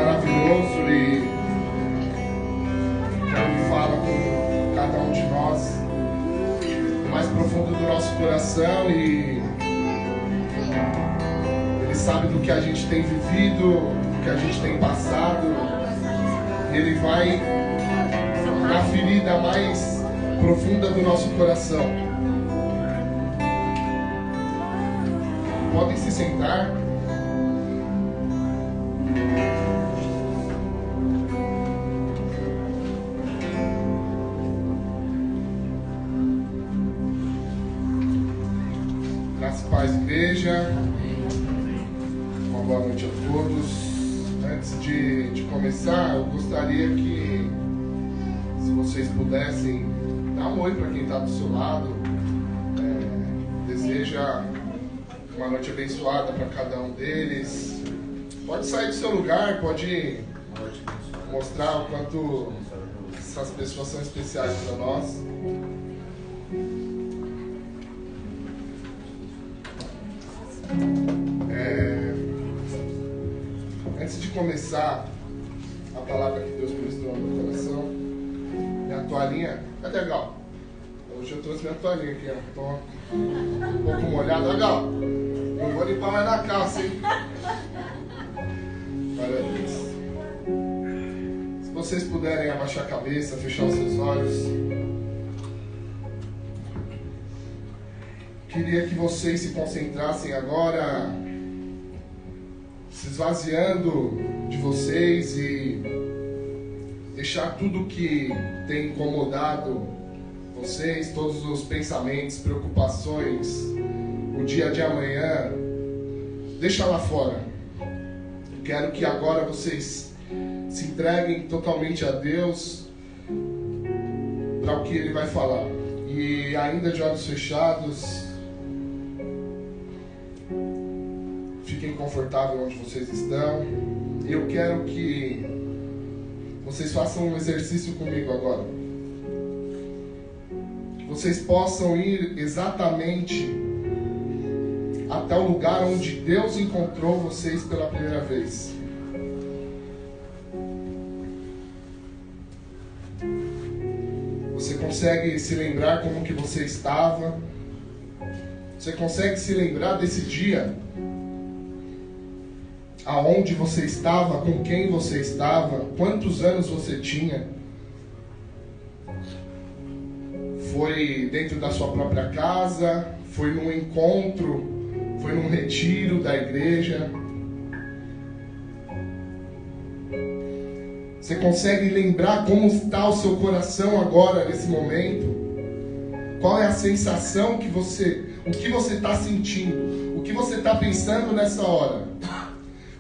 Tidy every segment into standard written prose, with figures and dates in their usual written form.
maravilhoso e Ele fala com cada um de nós no mais profundo do nosso coração e Ele sabe do que a gente tem vivido, do que a gente tem passado. Ele vai na ferida mais profunda do nosso coração. Podem se sentar. Graças e paz, igreja. Uma boa noite a todos. Antes de começar, eu gostaria que, se vocês pudessem, dar um oi para quem está do seu lado. Deseja uma noite abençoada para cada um deles. Pode sair do seu lugar, pode mostrar o quanto essas pessoas são especiais para nós. Antes de começar a palavra que Deus ministrou no meu coração, minha toalhinha, cadê a Gal? Hoje eu trouxe minha toalhinha aqui, ó. Tô um pouco molhado. Ó, Gal, não vou limpar mais na calça, hein? Parabéns. Se vocês puderem abaixar a cabeça, fechar os seus olhos, queria que vocês se concentrassem agora, se esvaziando de vocês e deixar tudo que tem incomodado vocês, todos os pensamentos, preocupações, o dia de amanhã, deixa lá fora. Eu quero que agora vocês se entreguem totalmente a Deus para o que Ele vai falar. E ainda de olhos fechados, fiquem confortáveis onde vocês estão. Eu quero que vocês façam um exercício comigo agora. Que vocês possam ir exatamente até o lugar onde Deus encontrou vocês pela primeira vez. Você consegue se lembrar como que você estava? Você consegue se lembrar desse dia? Aonde você estava, com quem você estava, quantos anos você tinha? Foi dentro da sua própria casa? Foi num encontro? Foi num retiro da igreja? Você consegue lembrar como está o seu coração agora, nesse momento? Qual é a sensação que o que você está sentindo? O que você está pensando nessa hora?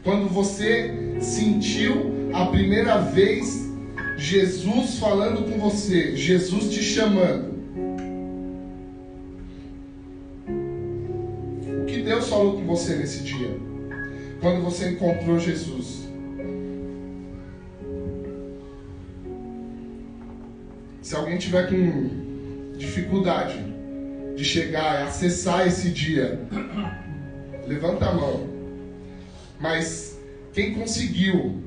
Quando você sentiu a primeira vez Jesus falando com você, Jesus te chamando. O que Deus falou com você nesse dia? Quando você encontrou Jesus? Se alguém tiver com dificuldade de chegar, acessar esse dia, levanta a mão. Mas quem conseguiu,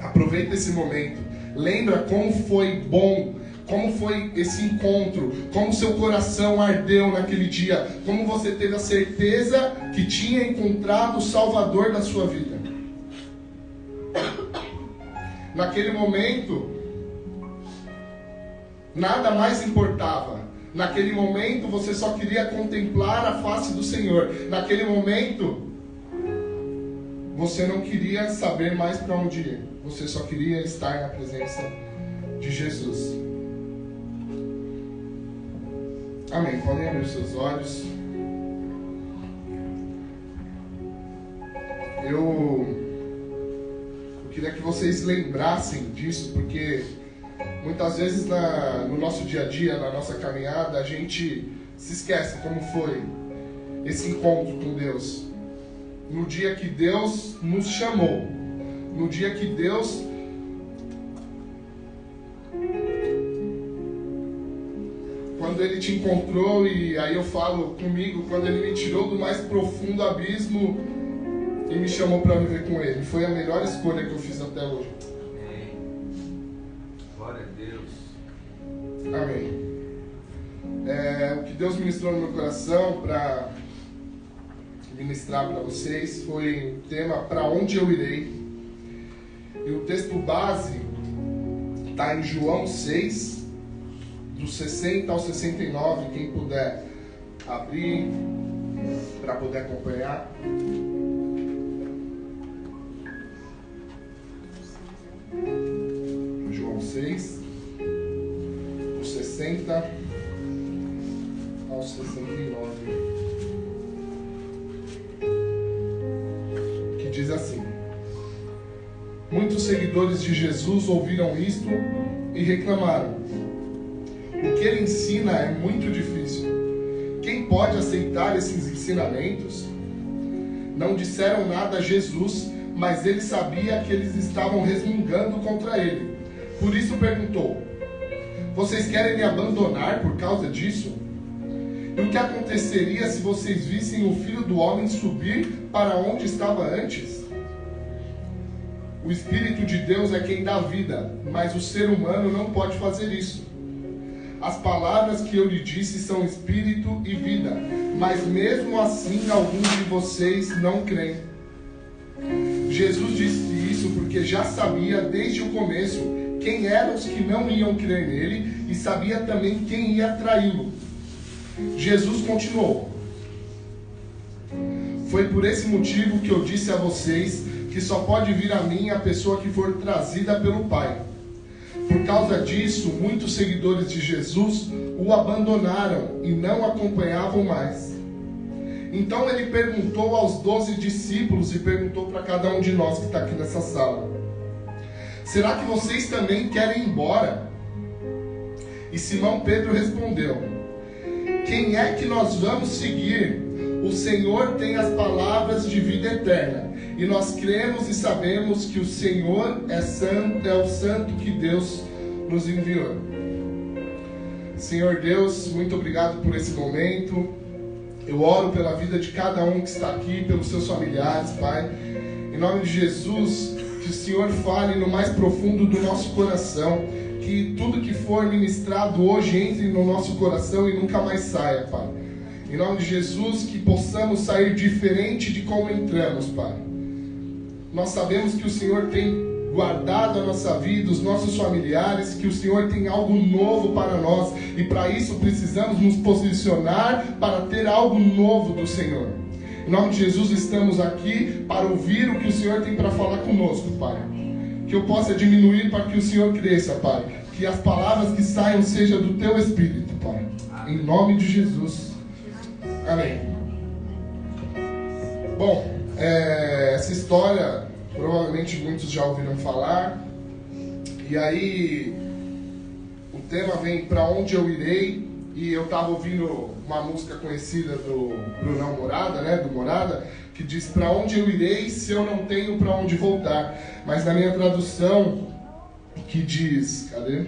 aproveita esse momento. Lembra como foi bom, como foi esse encontro, como seu coração ardeu naquele dia, como você teve a certeza que tinha encontrado o Salvador da sua vida. Naquele momento, nada mais importava. Naquele momento, você só queria contemplar a face do Senhor. Naquele momento, você não queria saber mais para onde ir. Você só queria estar na presença de Jesus. Amém. Podem abrir os seus olhos. Eu queria que vocês lembrassem disso, porque muitas vezes no nosso dia a dia, na nossa caminhada, a gente se esquece como foi esse encontro com Deus. No dia que Deus nos chamou, no dia que Deus quando Ele te encontrou, e aí eu falo comigo, quando Ele me tirou do mais profundo abismo e me chamou para viver com Ele. Foi a melhor escolha que eu fiz até hoje. Amém. Glória a Deus. Amém. O que Deus ministrou no meu coração para ministrar para vocês foi o tema Para Onde Eu Irei. E o texto base está em João 6, do 60 ao 69, quem puder abrir para poder acompanhar. João 6, do 60 ao 69, que diz assim: Muitos seguidores de Jesus ouviram isto e reclamaram: o que ele ensina é muito difícil. Quem pode aceitar esses ensinamentos? Não disseram nada a Jesus, mas ele sabia que eles estavam resmungando contra ele. Por isso perguntou: vocês querem me abandonar por causa disso? E o que aconteceria se vocês vissem o Filho do Homem subir para onde estava antes? O Espírito de Deus é quem dá vida, mas o ser humano não pode fazer isso. As palavras que eu lhe disse são espírito e vida, mas mesmo assim alguns de vocês não creem. Jesus disse isso porque já sabia desde o começo quem eram os que não iam crer nele e sabia também quem ia traí-lo. Jesus continuou: foi por esse motivo que eu disse a vocês que só pode vir a mim a pessoa que for trazida pelo Pai. Por causa disso, muitos seguidores de Jesus o abandonaram e não acompanhavam mais. Então ele perguntou aos 12 discípulos e perguntou para cada um de nós que está aqui nessa sala: será que vocês também querem ir embora? E Simão Pedro respondeu: quem é que nós vamos seguir? O Senhor tem as palavras de vida eterna, e nós cremos e sabemos que o Senhor é santo, é o santo que Deus nos enviou. Senhor Deus, muito obrigado por esse momento. Eu oro pela vida de cada um que está aqui, pelos seus familiares, Pai. Em nome de Jesus, que o Senhor fale no mais profundo do nosso coração, que tudo que for ministrado hoje entre no nosso coração e nunca mais saia, Pai. Em nome de Jesus, que possamos sair diferente de como entramos, Pai. Nós sabemos que o Senhor tem guardado a nossa vida, os nossos familiares, que o Senhor tem algo novo para nós, e para isso precisamos nos posicionar para ter algo novo do Senhor. Em nome de Jesus, estamos aqui para ouvir o que o Senhor tem para falar conosco, Pai. Que eu possa diminuir para que o Senhor cresça, Pai. Que as palavras que saiam sejam do Teu Espírito, Pai. Em nome de Jesus. Amém. Bom, essa história provavelmente muitos já ouviram falar. E aí o tema vem Para Onde Eu Irei. E eu estava ouvindo uma música conhecida do Brunão Morada, né, do Morada, que diz: para onde eu irei se eu não tenho para onde voltar? Mas na minha tradução, que diz, cadê?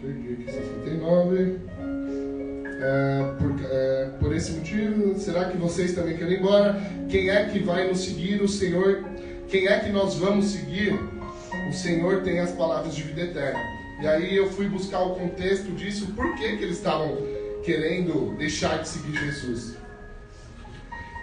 Perdi aqui, 69. Por esse motivo, será que vocês também querem ir embora? Quem é que vai nos seguir? O Senhor. Quem é que nós vamos seguir? O Senhor tem as palavras de vida eterna. E aí eu fui buscar o contexto disso, por que eles estavam querendo deixar de seguir Jesus.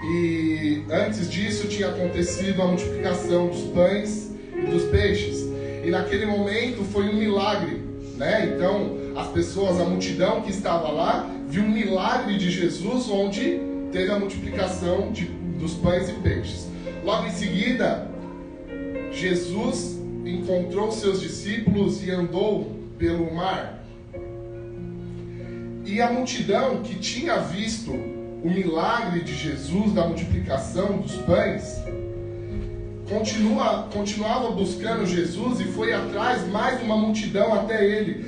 E antes disso tinha acontecido a multiplicação dos pães e dos peixes. E naquele momento foi um milagre, né? Então as pessoas, a multidão que estava lá, viu um milagre de Jesus, onde teve a multiplicação dos pães e peixes. Logo em seguida, Jesus encontrou seus discípulos e andou pelo mar. E a multidão que tinha visto o milagre de Jesus, da multiplicação dos pães, continuava buscando Jesus e foi atrás mais uma multidão até ele.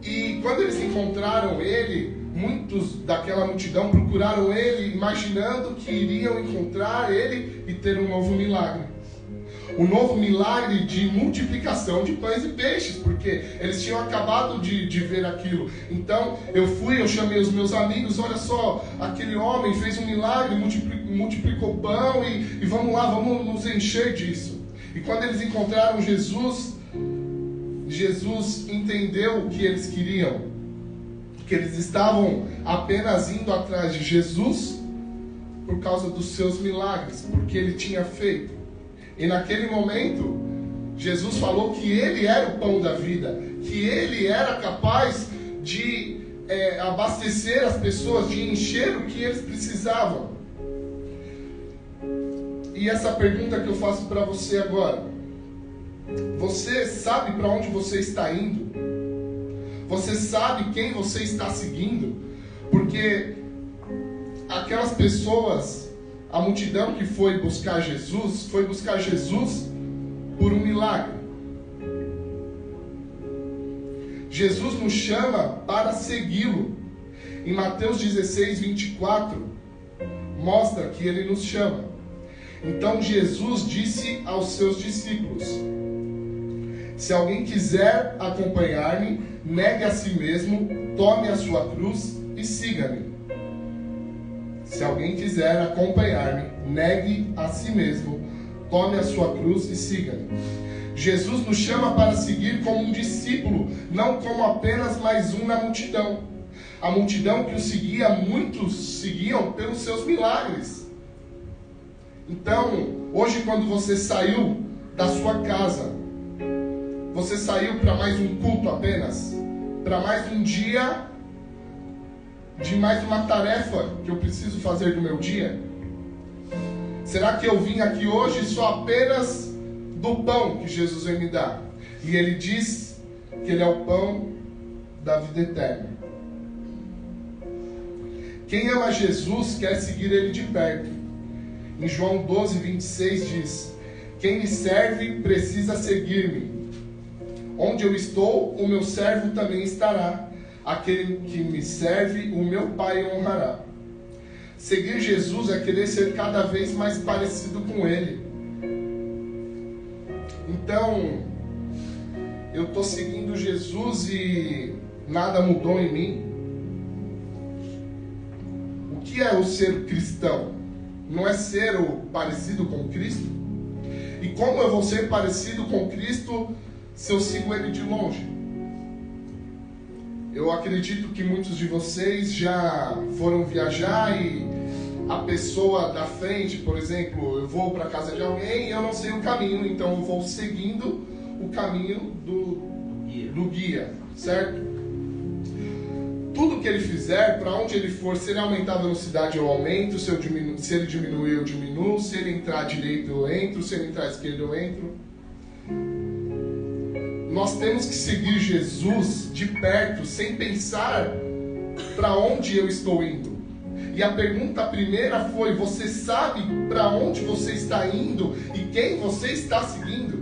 E quando eles encontraram ele, muitos daquela multidão procuraram ele, imaginando que iriam encontrar ele e ter um novo milagre. o novo milagre de multiplicação de pães e peixes, porque eles tinham acabado de ver aquilo. Então eu chamei os meus amigos, olha só, aquele homem fez um milagre, multiplicou pão e vamos lá, vamos nos encher disso. E quando eles encontraram Jesus, Jesus entendeu o que eles queriam, que eles estavam apenas indo atrás de Jesus por causa dos seus milagres, porque ele tinha feito. E naquele momento, Jesus falou que ele era o pão da vida, que ele era capaz de abastecer as pessoas, de encher o que eles precisavam. E essa pergunta que eu faço para você agora: você sabe para onde você está indo? Você sabe quem você está seguindo? Porque aquelas pessoas, a multidão que foi buscar Jesus por um milagre. Jesus nos chama para segui-lo. Em Mateus 16, 24, mostra que ele nos chama. Então Jesus disse aos seus discípulos: se alguém quiser acompanhar-me, negue a si mesmo, tome a sua cruz e siga-me. Se alguém quiser acompanhar-me, negue a si mesmo, tome a sua cruz e siga-me. Jesus nos chama para seguir como um discípulo, não como apenas mais um na multidão. A multidão que o seguia, muitos seguiam pelos seus milagres. Então, hoje quando você saiu da sua casa, você saiu para mais um culto apenas? Para mais um dia de mais uma tarefa que eu preciso fazer do meu dia? Será que eu vim aqui hoje só apenas do pão que Jesus vai me dar? E ele diz que ele é o pão da vida eterna. Quem ama Jesus quer seguir ele de perto. Em João 12, 26 diz: quem me serve precisa seguir-me. Onde eu estou, o meu servo também estará. Aquele que me serve, o meu Pai honrará. Seguir Jesus é querer ser cada vez mais parecido com Ele. Então, eu estou seguindo Jesus e nada mudou em mim. O que é o ser cristão? Não é ser o parecido com Cristo? E como eu vou ser parecido com Cristo se eu sigo Ele de longe? Eu acredito que muitos de vocês já foram viajar e a pessoa da frente, por exemplo, eu vou para a casa de alguém e eu não sei o caminho, então eu vou seguindo o caminho do guia, certo? Tudo que ele fizer, para onde ele for, se ele aumentar a velocidade eu aumento, se ele diminuir eu diminuo, se ele entrar à direita eu entro, se ele entrar à esquerda eu entro. Nós temos que seguir Jesus de perto, sem pensar para onde eu estou indo. E a pergunta primeira foi: você sabe para onde você está indo e quem você está seguindo?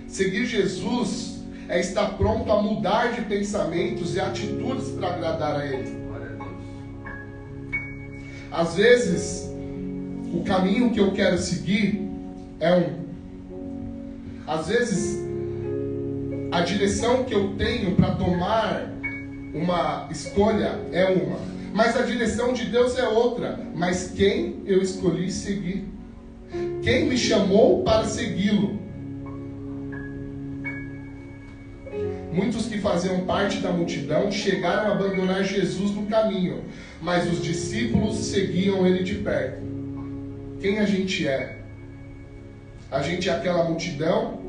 Seguir Jesus é estar pronto a mudar de pensamentos e atitudes para agradar a Ele. Às vezes, o caminho que eu quero seguir é um. Às vezes, a direção que eu tenho para tomar uma escolha é uma. Mas a direção de Deus é outra. Mas quem eu escolhi seguir? Quem me chamou para segui-lo? Muitos que faziam parte da multidão chegaram a abandonar Jesus no caminho, mas os discípulos seguiam ele de perto. Quem a gente é? A gente é aquela multidão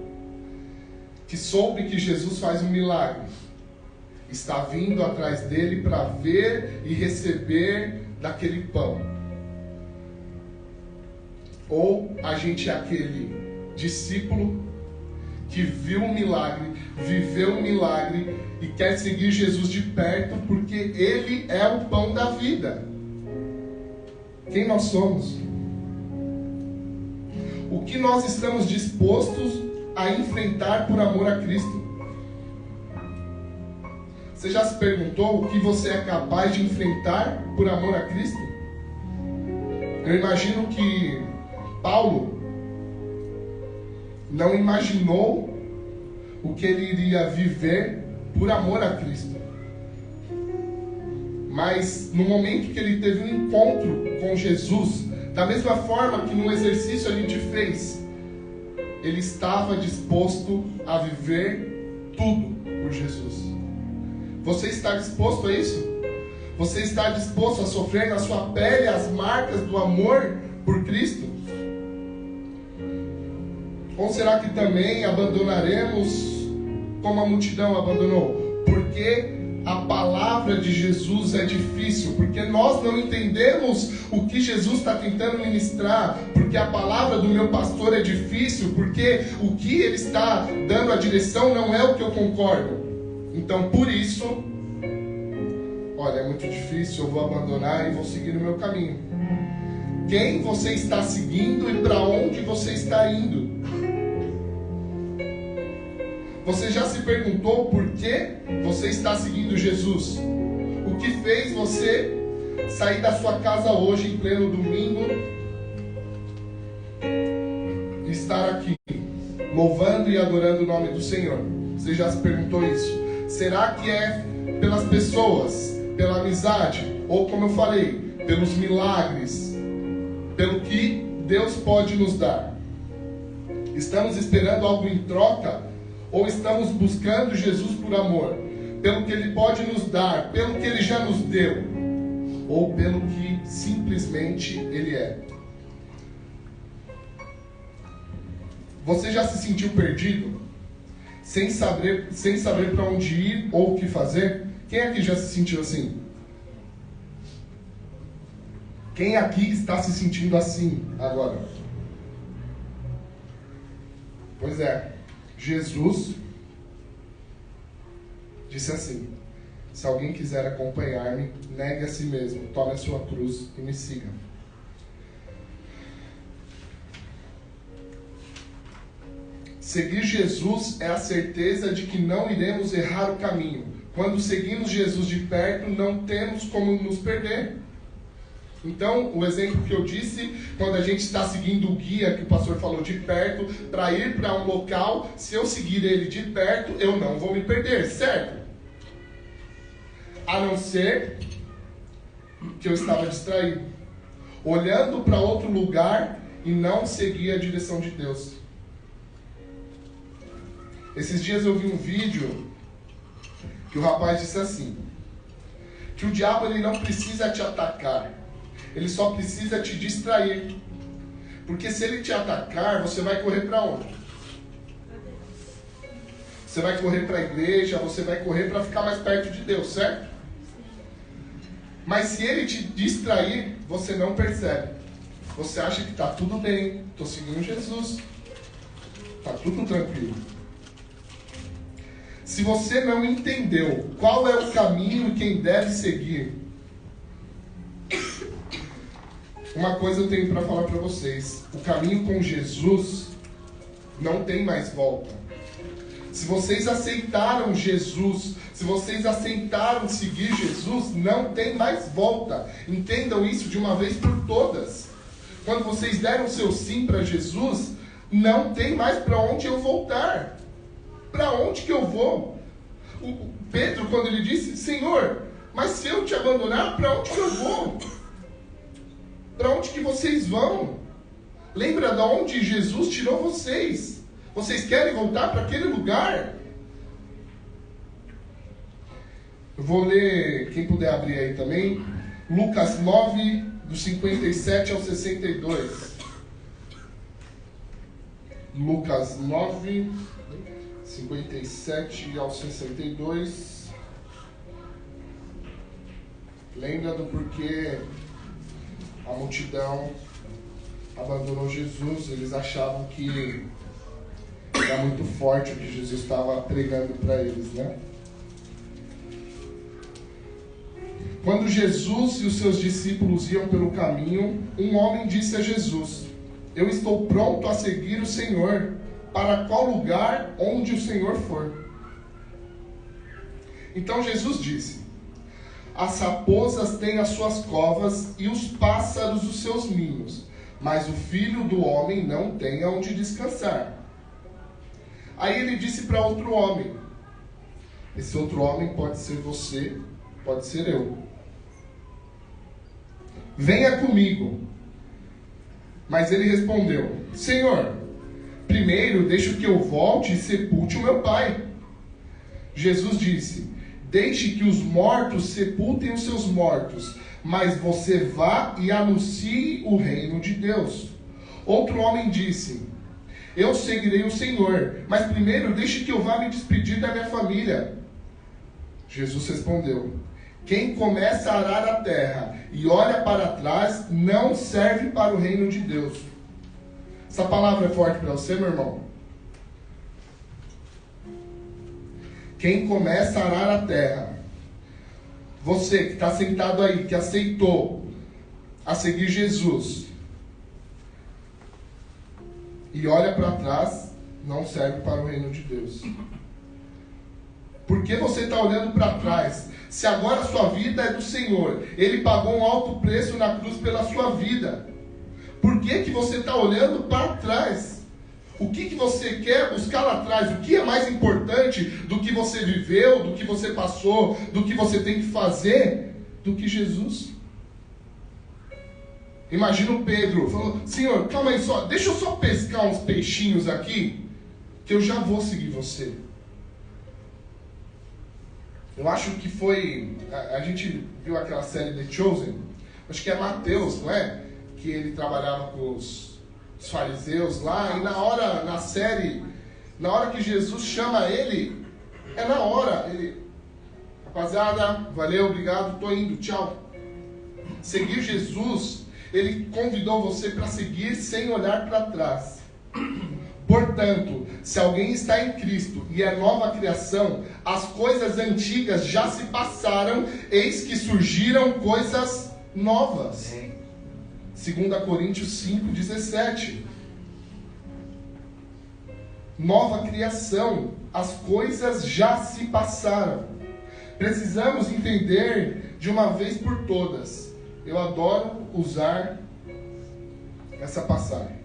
que soube que Jesus faz um milagre, está vindo atrás dele para ver e receber daquele pão. Ou a gente é aquele discípulo que viu um milagre, viveu um milagre e quer seguir Jesus de perto porque Ele é o pão da vida. Quem nós somos? O que nós estamos dispostos a enfrentar por amor a Cristo? Você já se perguntou o que você é capaz de enfrentar por amor a Cristo? Eu imagino que Paulo não imaginou o que ele iria viver por amor a Cristo. Mas no momento que ele teve um encontro com Jesus, da mesma forma que no exercício a gente fez, ele estava disposto a viver tudo por Jesus. Você está disposto a isso? Você está disposto a sofrer na sua pele as marcas do amor por Cristo? Ou será que também abandonaremos como a multidão abandonou? Porque a palavra de Jesus é difícil, porque nós não entendemos o que Jesus está tentando ministrar, porque a palavra do meu pastor é difícil, porque o que ele está dando a direção não é o que eu concordo. Então, por isso, olha, é muito difícil, eu vou abandonar e vou seguir no meu caminho. Quem você está seguindo e para onde você está indo? Você já se perguntou por que você está seguindo Jesus? O que fez você sair da sua casa hoje em pleno domingo e estar aqui louvando e adorando o nome do Senhor? Você já se perguntou isso? Será que é pelas pessoas, pela amizade, ou como eu falei, pelos milagres, pelo que Deus pode nos dar? Estamos esperando algo em troca? Ou estamos buscando Jesus por amor, pelo que Ele pode nos dar, pelo que Ele já nos deu, ou pelo que simplesmente Ele é? Você já se sentiu perdido? Sem saber para onde ir ou o que fazer? Quem aqui já se sentiu assim? Quem aqui está se sentindo assim agora? Pois é. Jesus disse assim: se alguém quiser acompanhar-me, negue a si mesmo, tome a sua cruz e me siga. Seguir Jesus é a certeza de que não iremos errar o caminho. Quando seguimos Jesus de perto, não temos como nos perder. Então, o exemplo que eu disse, quando a gente está seguindo o guia que o pastor falou de perto, para ir para um local, se eu seguir ele de perto, eu não vou me perder, certo? A não ser que eu estava distraído, olhando para outro lugar e não seguir a direção de Deus. Esses dias eu vi um vídeo que o rapaz disse assim, que o diabo ele não precisa te atacar, ele só precisa te distrair. Porque se ele te atacar, você vai correr para onde? Você vai correr para a igreja, você vai correr para ficar mais perto de Deus, certo? Mas se ele te distrair, você não percebe. Você acha que está tudo bem, estou seguindo Jesus, está tudo tranquilo. Se você não entendeu qual é o caminho e quem deve seguir, uma coisa eu tenho para falar para vocês: o caminho com Jesus não tem mais volta. Se vocês aceitaram Jesus, se vocês aceitaram seguir Jesus, não tem mais volta. Entendam isso de uma vez por todas. Quando vocês deram seu sim para Jesus, não tem mais para onde eu voltar. Para onde que eu vou? O Pedro, quando ele disse: Senhor, mas se eu te abandonar, para onde que eu vou? Para onde que vocês vão? Lembra de onde Jesus tirou vocês? Vocês querem voltar para aquele lugar? Eu vou ler, quem puder abrir aí também, Lucas 9, do 57 ao 62. Lucas 9, 57 ao 62. Lembra do porquê a multidão abandonou Jesus? Eles achavam que era muito forte o que Jesus estava pregando para eles, né? Quando Jesus e os seus discípulos iam pelo caminho, um homem disse a Jesus: eu estou pronto a seguir o Senhor, para qual lugar onde o Senhor for. Então Jesus disse: as raposas têm as suas covas e os pássaros os seus ninhos, mas o Filho do Homem não tem onde descansar. Aí ele disse para outro homem, esse outro homem pode ser você, pode ser eu. Venha comigo. Mas ele respondeu, Senhor, primeiro deixe que eu volte e sepulte o meu pai. Jesus disse, deixe que os mortos sepultem os seus mortos, mas você vá e anuncie o reino de Deus. Outro homem disse, eu seguirei o Senhor, mas primeiro deixe que eu vá me despedir da minha família. Jesus respondeu, quem começa a arar a terra e olha para trás não serve para o reino de Deus. Essa palavra é forte para você, meu irmão? Quem começa a arar a terra, você que está sentado aí, que aceitou a seguir Jesus e olha para trás, não serve para o reino de Deus. Por que você está olhando para trás? Se agora a sua vida é do Senhor, Ele pagou um alto preço na cruz pela sua vida. Por que você está olhando para trás? O que você quer buscar lá atrás? O que é mais importante do que você viveu, do que você passou, do que você tem que fazer, do que Jesus? Imagina o Pedro, falou, Senhor, calma aí só, deixa eu só pescar uns peixinhos aqui, que eu já vou seguir você. Eu acho que foi, a gente viu aquela série The Chosen, acho que é Mateus, não é? Que ele trabalhava com os fariseus lá, e na série, na hora que Jesus chama ele, é na hora, ele, rapaziada, valeu, obrigado, tô indo, tchau. Seguir Jesus, ele convidou você para seguir sem olhar para trás. Portanto, se alguém está em Cristo e é nova criação, as coisas antigas já se passaram, eis que surgiram coisas novas. 2 Coríntios 5:17. Nova criação, as coisas já se passaram. Precisamos entender de uma vez por todas. Eu adoro usar essa passagem,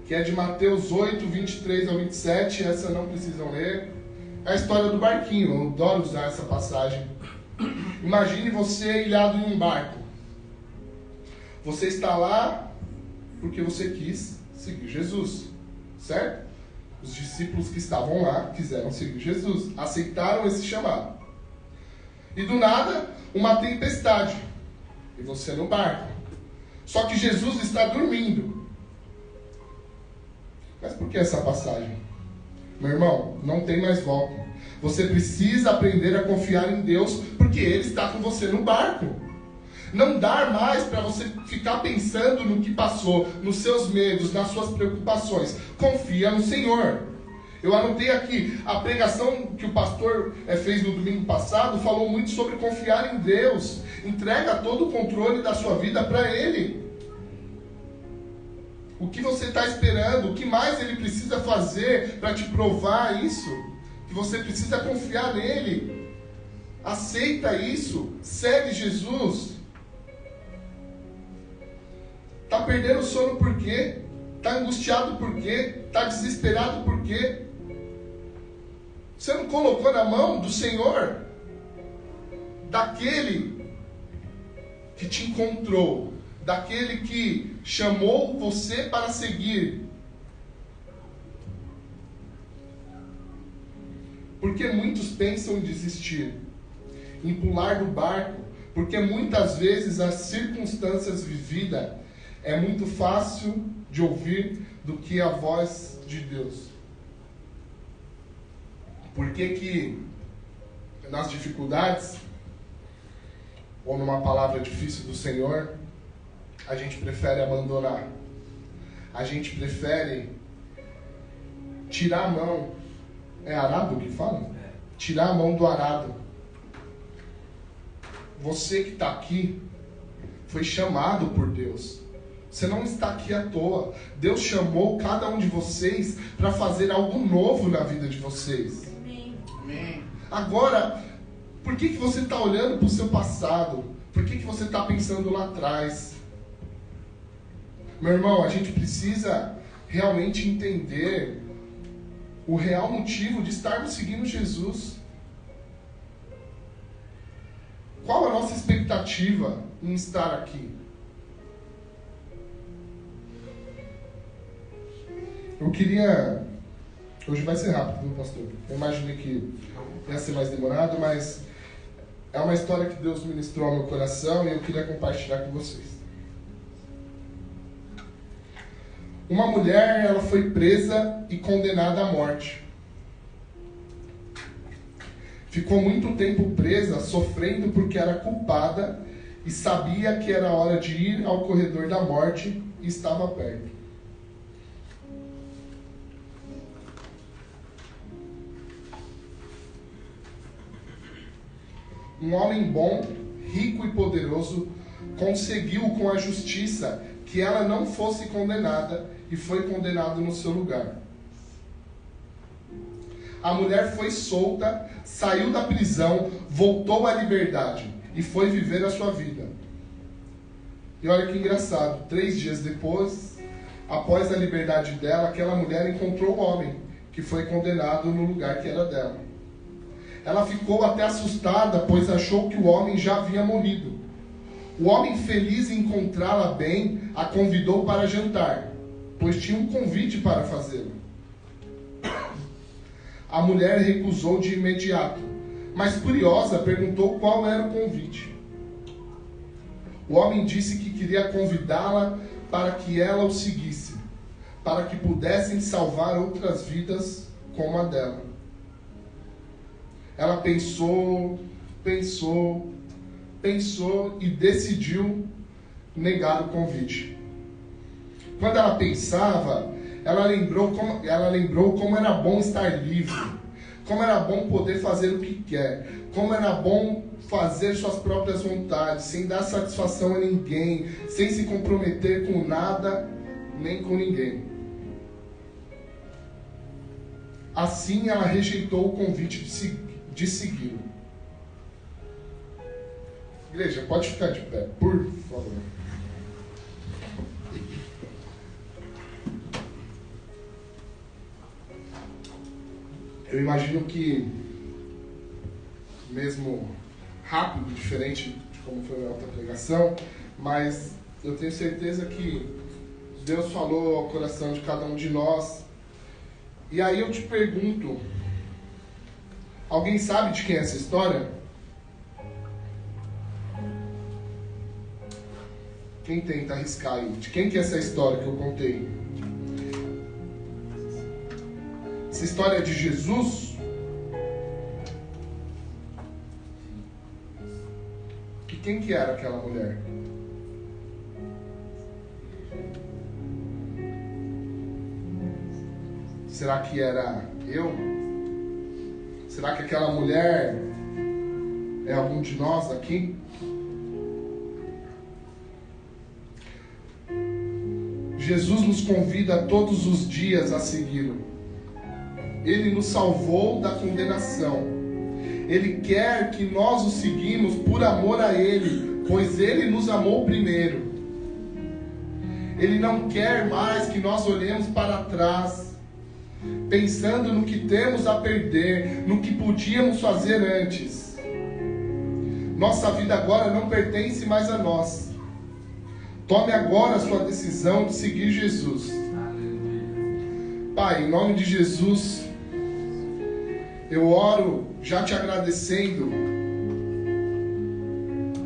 que é de Mateus 8, 23 ao 27, essa não precisam ler. É a história do barquinho, eu adoro usar essa passagem. Imagine você ilhado em um barco. Você está lá porque você quis seguir Jesus, certo? Os discípulos que estavam lá quiseram seguir Jesus, aceitaram esse chamado. E do nada, uma tempestade, e você no barco. Só que Jesus está dormindo. Mas por que essa passagem? Meu irmão, não tem mais volta. Você precisa aprender a confiar em Deus, porque Ele está com você no barco. Não dá mais para você ficar pensando no que passou, nos seus medos, nas suas preocupações. Confia no Senhor. Eu anotei aqui, a pregação que o pastor fez no domingo passado falou muito sobre confiar em Deus. Entrega todo o controle da sua vida para Ele. O que você está esperando? O que mais Ele precisa fazer para te provar isso? Que você precisa confiar nele. Aceita isso. Segue Jesus. Está perdendo o sono por quê? Está angustiado por quê? Está desesperado por quê? Você não colocou na mão do Senhor? Daquele que te encontrou, daquele que chamou você para seguir. Porque muitos pensam em desistir, em pular do barco, porque muitas vezes as circunstâncias vividas é muito fácil de ouvir do que a voz de Deus. Por que nas dificuldades, ou numa palavra difícil do Senhor, a gente prefere abandonar? A gente prefere tirar a mão. É arado que fala? Tirar a mão do arado. Você que está aqui foi chamado por Deus. Você não está aqui à toa. Deus chamou cada um de vocês para fazer algo novo na vida de vocês. Amém. Agora, Por que você está olhando para o seu passado? Por que você está pensando lá atrás? Meu irmão, a gente precisa realmente entender o real motivo de estarmos seguindo Jesus. Qual a nossa expectativa em estar aqui? Eu queria... Hoje vai ser rápido, viu, pastor? Eu imaginei que ia ser mais demorado, mas é uma história que Deus ministrou ao meu coração e eu queria compartilhar com vocês. Uma mulher, ela foi presa e condenada à morte. Ficou muito tempo presa, sofrendo porque era culpada e sabia que era hora de ir ao corredor da morte e estava perto. Um homem bom, rico e poderoso conseguiu com a justiça que ela não fosse condenada e foi condenado no seu lugar. A mulher foi solta, saiu da prisão, voltou à liberdade e foi viver a sua vida. E olha que engraçado, 3 dias depois, após a liberdade dela, aquela mulher encontrou o homem que foi condenado no lugar que era dela. Ela ficou até assustada, pois achou que o homem já havia morrido. O homem, feliz em encontrá-la bem, a convidou para jantar, pois tinha um convite para fazê-lo. A mulher recusou de imediato, mas curiosa perguntou qual era o convite. O homem disse que queria convidá-la para que ela o seguisse, para que pudessem salvar outras vidas como a dela. Ela pensou e decidiu negar o convite. Quando ela pensava, ela lembrou como era bom estar livre, como era bom poder fazer o que quer, como era bom fazer suas próprias vontades, sem dar satisfação a ninguém, sem se comprometer com nada, nem com ninguém. Assim, ela rejeitou o convite de segui-lo. Igreja, pode ficar de pé, por favor. Eu imagino que, mesmo rápido, diferente de como foi a outra pregação, mas eu tenho certeza que Deus falou ao coração de cada um de nós. E aí eu te pergunto, alguém sabe de quem é essa história? Quem tenta arriscar aí? De quem que é essa história que eu contei? Essa história é de Jesus? E quem que era aquela mulher? Será que era eu? Será que aquela mulher é algum de nós aqui? Jesus nos convida todos os dias a segui-lo. Ele nos salvou da condenação. Ele quer que nós o seguimos por amor a Ele, pois Ele nos amou primeiro. Ele não quer mais que nós olhemos para trás, pensando no que temos a perder, no que podíamos fazer antes. Nossa vida agora não pertence mais a nós. Tome agora a sua decisão de seguir Jesus. Pai, em nome de Jesus, eu oro já te agradecendo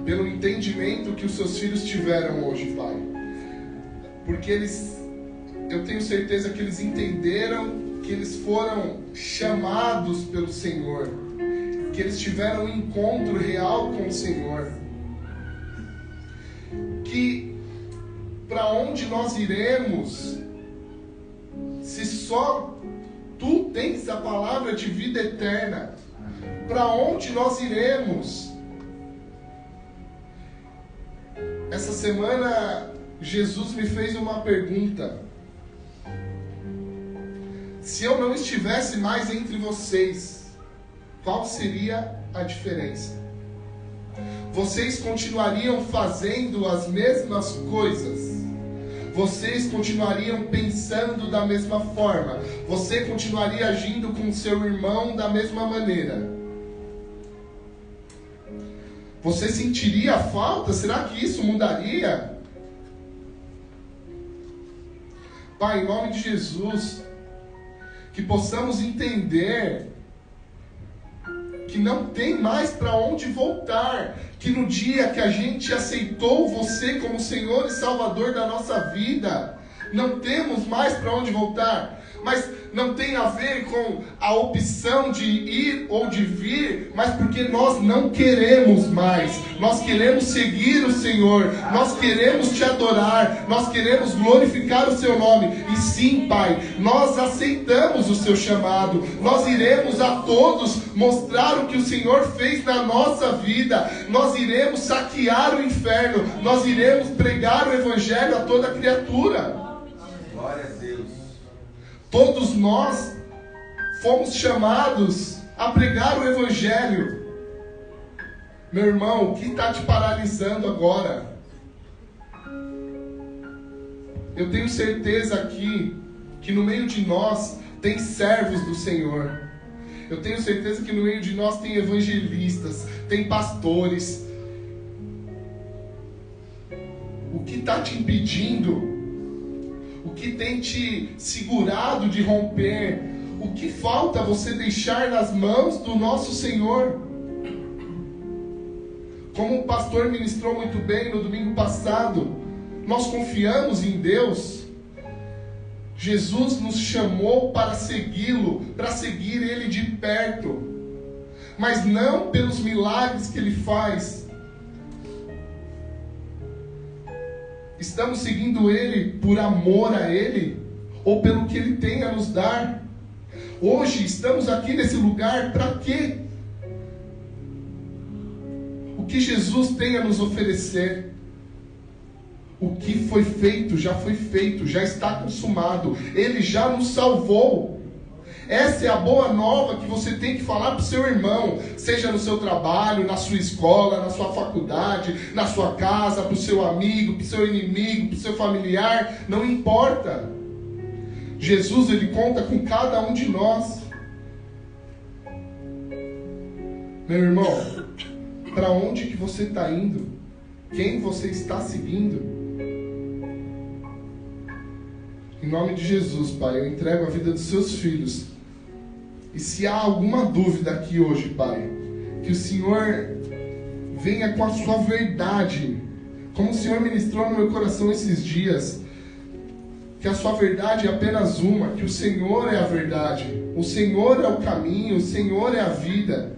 pelo entendimento que os seus filhos tiveram hoje, Pai. Porque eu tenho certeza que eles entenderam que eles foram chamados pelo Senhor, que eles tiveram um encontro real com o Senhor. Que para onde nós iremos, se só Tu tens a palavra de vida eterna, para onde nós iremos? Essa semana, Jesus me fez uma pergunta. Se eu não estivesse mais entre vocês, qual seria a diferença? Vocês continuariam fazendo as mesmas coisas? Vocês continuariam pensando da mesma forma? Você continuaria agindo com seu irmão da mesma maneira? Você sentiria falta? Será que isso mudaria? Pai, em nome de Jesus, que possamos entender que não tem mais para onde voltar, que no dia que a gente aceitou você como Senhor e Salvador da nossa vida, não temos mais para onde voltar. Mas não tem a ver com a opção de ir ou de vir, mas porque nós não queremos mais. Nós queremos seguir o Senhor, nós queremos te adorar, nós queremos glorificar o seu nome. E sim, Pai, nós aceitamos o seu chamado. Nós iremos a todos mostrar o que o Senhor fez na nossa vida. Nós iremos saquear o inferno, nós iremos pregar o evangelho a toda criatura. Glória a Deus. Todos nós fomos chamados a pregar o evangelho. Meu irmão, o que está te paralisando agora? Eu tenho certeza aqui que no meio de nós tem servos do Senhor. Eu tenho certeza que no meio de nós tem evangelistas, tem pastores. O que está te impedindo? O que tem te segurado de romper? O que falta você deixar nas mãos do nosso Senhor? Como o pastor ministrou muito bem no domingo passado, nós confiamos em Deus. Jesus nos chamou para segui-lo, para seguir Ele de perto, mas não pelos milagres que Ele faz. Estamos seguindo Ele por amor a Ele, ou pelo que Ele tem a nos dar? Hoje estamos aqui nesse lugar para quê? O que Jesus tem a nos oferecer? O que foi feito, já está consumado. Ele já nos salvou. Essa é a boa nova que você tem que falar para o seu irmão, seja no seu trabalho, na sua escola, na sua faculdade, na sua casa, para o seu amigo, para o seu inimigo, para o seu familiar, não importa. Jesus, Ele conta com cada um de nós. Meu irmão, para onde que você está indo? Quem você está seguindo? Em nome de Jesus, Pai, eu entrego a vida dos seus filhos. E se há alguma dúvida aqui hoje, Pai, que o Senhor venha com a sua verdade, como o Senhor ministrou no meu coração esses dias, que a sua verdade é apenas uma, que o Senhor é a verdade, o Senhor é o caminho, o Senhor é a vida.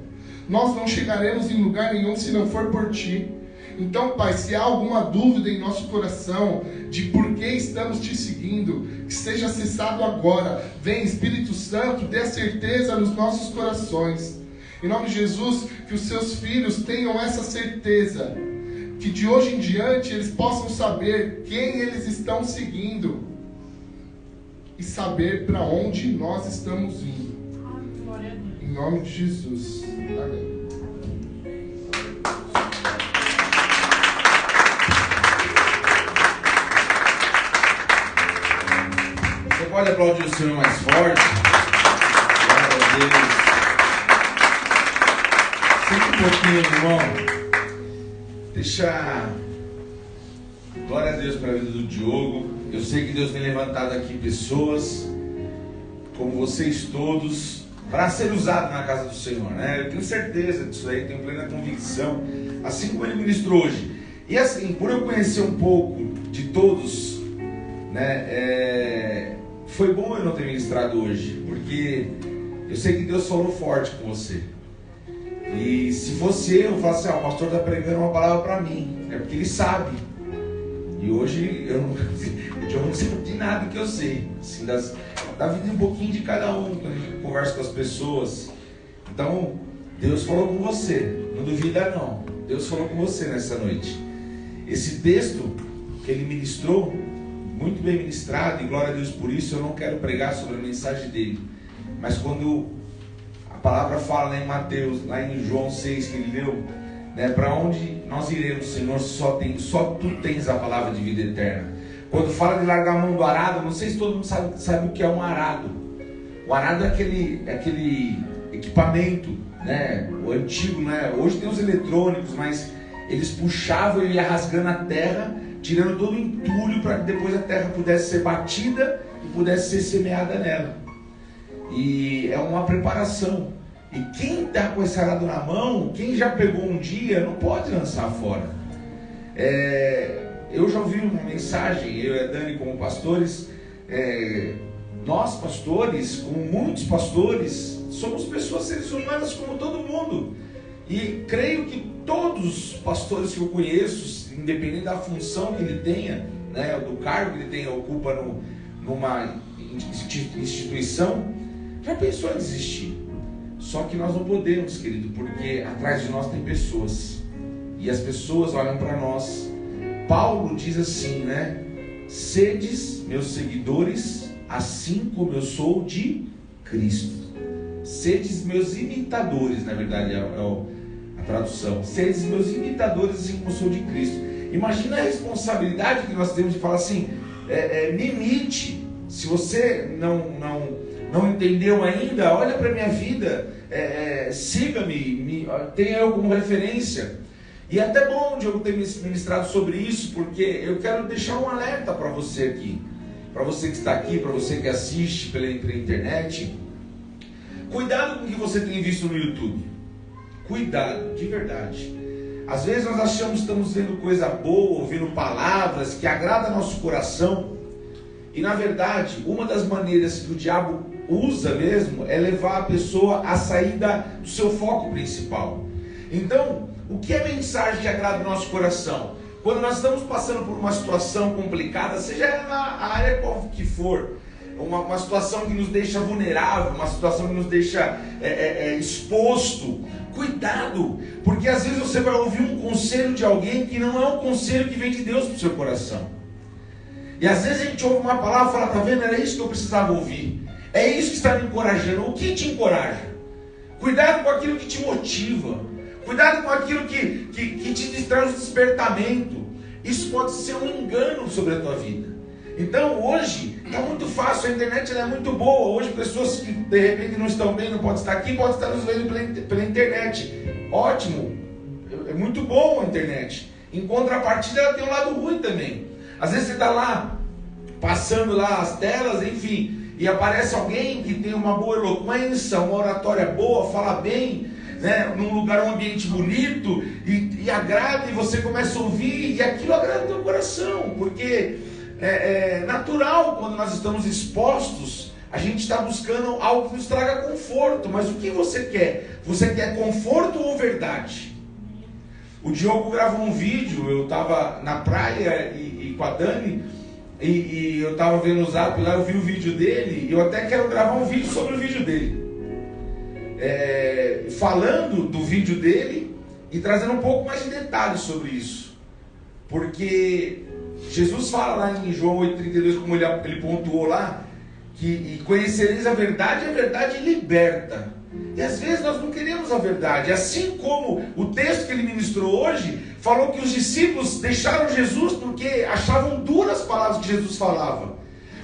Nós não chegaremos em lugar nenhum se não for por Ti. Então, Pai, se há alguma dúvida em nosso coração de por que estamos Te seguindo, que seja cessado agora. Vem, Espírito Santo, dê certeza nos nossos corações. Em nome de Jesus, que os Seus filhos tenham essa certeza, que de hoje em diante eles possam saber quem eles estão seguindo e saber para onde nós estamos indo. Em nome de Jesus. Amém. Pode aplaudir o Senhor mais forte. Glória a Deus. Sente um pouquinho, irmão. Deixa. Glória a Deus para a vida do Diogo. Eu sei que Deus tem levantado aqui pessoas como vocês todos para ser usado na casa do Senhor, né? Eu tenho certeza disso aí, tenho plena convicção, assim como ele ministrou hoje. E assim, por eu conhecer um pouco de todos, né? Foi bom eu não ter ministrado hoje, porque eu sei que Deus falou forte com você. E se fosse eu falasse assim, o pastor está pregando uma palavra para mim, é porque ele sabe. E hoje eu não sei de nada que eu sei, assim, da vida um pouquinho de cada um, quando a gente conversa com as pessoas. Então, Deus falou com você, não duvida não, Deus falou com você nessa noite. Esse texto que ele ministrou, muito bem ministrado, e glória a Deus por isso, eu não quero pregar sobre a mensagem dele, mas quando a palavra fala lá em Mateus, lá em João 6 que ele leu, né? Para onde nós iremos, Senhor, só Tu tens a palavra de vida eterna. Quando fala de largar a mão do arado, não sei se todo mundo sabe o que é um arado. O arado é aquele equipamento, né? O antigo, né? Hoje tem os eletrônicos, mas eles puxavam e ia rasgando a terra, tirando todo o entulho para que depois a terra pudesse ser batida e pudesse ser semeada nela. E é uma preparação. E quem está com esse arado na mão, quem já pegou um dia, não pode lançar fora. Eu já ouvi uma mensagem, eu e a Dani como pastores, nós pastores, como muitos pastores, somos pessoas, seres humanos como todo mundo. E creio que todos os pastores que eu conheço, independente da função que ele tenha, né, do cargo que ele tenha, ocupa numa instituição, já pensou em desistir. Só que nós não podemos, querido, porque atrás de nós tem pessoas. E as pessoas olham para nós. Paulo diz assim, né? Sedes meus seguidores, assim como eu sou de Cristo. Sedes meus imitadores, na verdade é a tradução. Sedes meus imitadores, assim como eu sou de Cristo. Imagina a responsabilidade que nós temos de falar assim, me imite. Se você não entendeu ainda, olha para a minha vida, siga-me, tenha eu como referência. E é até bom de eu ter ministrado sobre isso, porque eu quero deixar um alerta para você aqui, para você que está aqui, para você que assiste pela internet. Cuidado com o que você tem visto no YouTube. Cuidado, de verdade. Às vezes nós achamos que estamos vendo coisa boa, ouvindo palavras que agradam nosso coração. E na verdade, uma das maneiras que o diabo usa mesmo é levar a pessoa a sair do seu foco principal. Então, o que é mensagem que agrada o nosso coração? Quando nós estamos passando por uma situação complicada, seja na área qual que for, uma situação que nos deixa vulnerável, uma situação que nos deixa exposto, cuidado, porque às vezes você vai ouvir um conselho de alguém que não é um conselho que vem de Deus para o seu coração. E às vezes a gente ouve uma palavra e fala, tá vendo, era isso que eu precisava ouvir. É isso que está me encorajando. O que te encoraja? Cuidado com aquilo que te motiva. Cuidado com aquilo que te traz um despertamento. Isso pode ser um engano sobre a tua vida. Então hoje está muito fácil, a internet ela é muito boa. Hoje pessoas que de repente não estão bem, não podem estar aqui, podem estar nos vendo pela internet. Ótimo, é muito bom a internet. Em contrapartida ela tem um lado ruim também. Às vezes você está lá, passando lá as telas, enfim, e aparece alguém que tem uma boa eloquência, uma oratória boa, fala bem, né, num lugar, um ambiente bonito, e agrada, e você começa a ouvir, e aquilo agrada o teu coração, porque é natural, quando nós estamos expostos, a gente está buscando algo que nos traga conforto. Mas o que você quer? Você quer conforto ou verdade? O Diogo gravou um vídeo, eu estava na praia e com a Dani, e eu estava vendo o Zap lá, eu vi o vídeo dele, e eu até quero gravar um vídeo sobre o vídeo dele, falando do vídeo dele e trazendo um pouco mais de detalhes sobre isso, porque Jesus fala lá em João 8,32, como ele pontuou lá, que conhecereis a verdade liberta. E às vezes nós não queremos a verdade. Assim como o texto que ele ministrou hoje falou que os discípulos deixaram Jesus porque achavam duras as palavras que Jesus falava.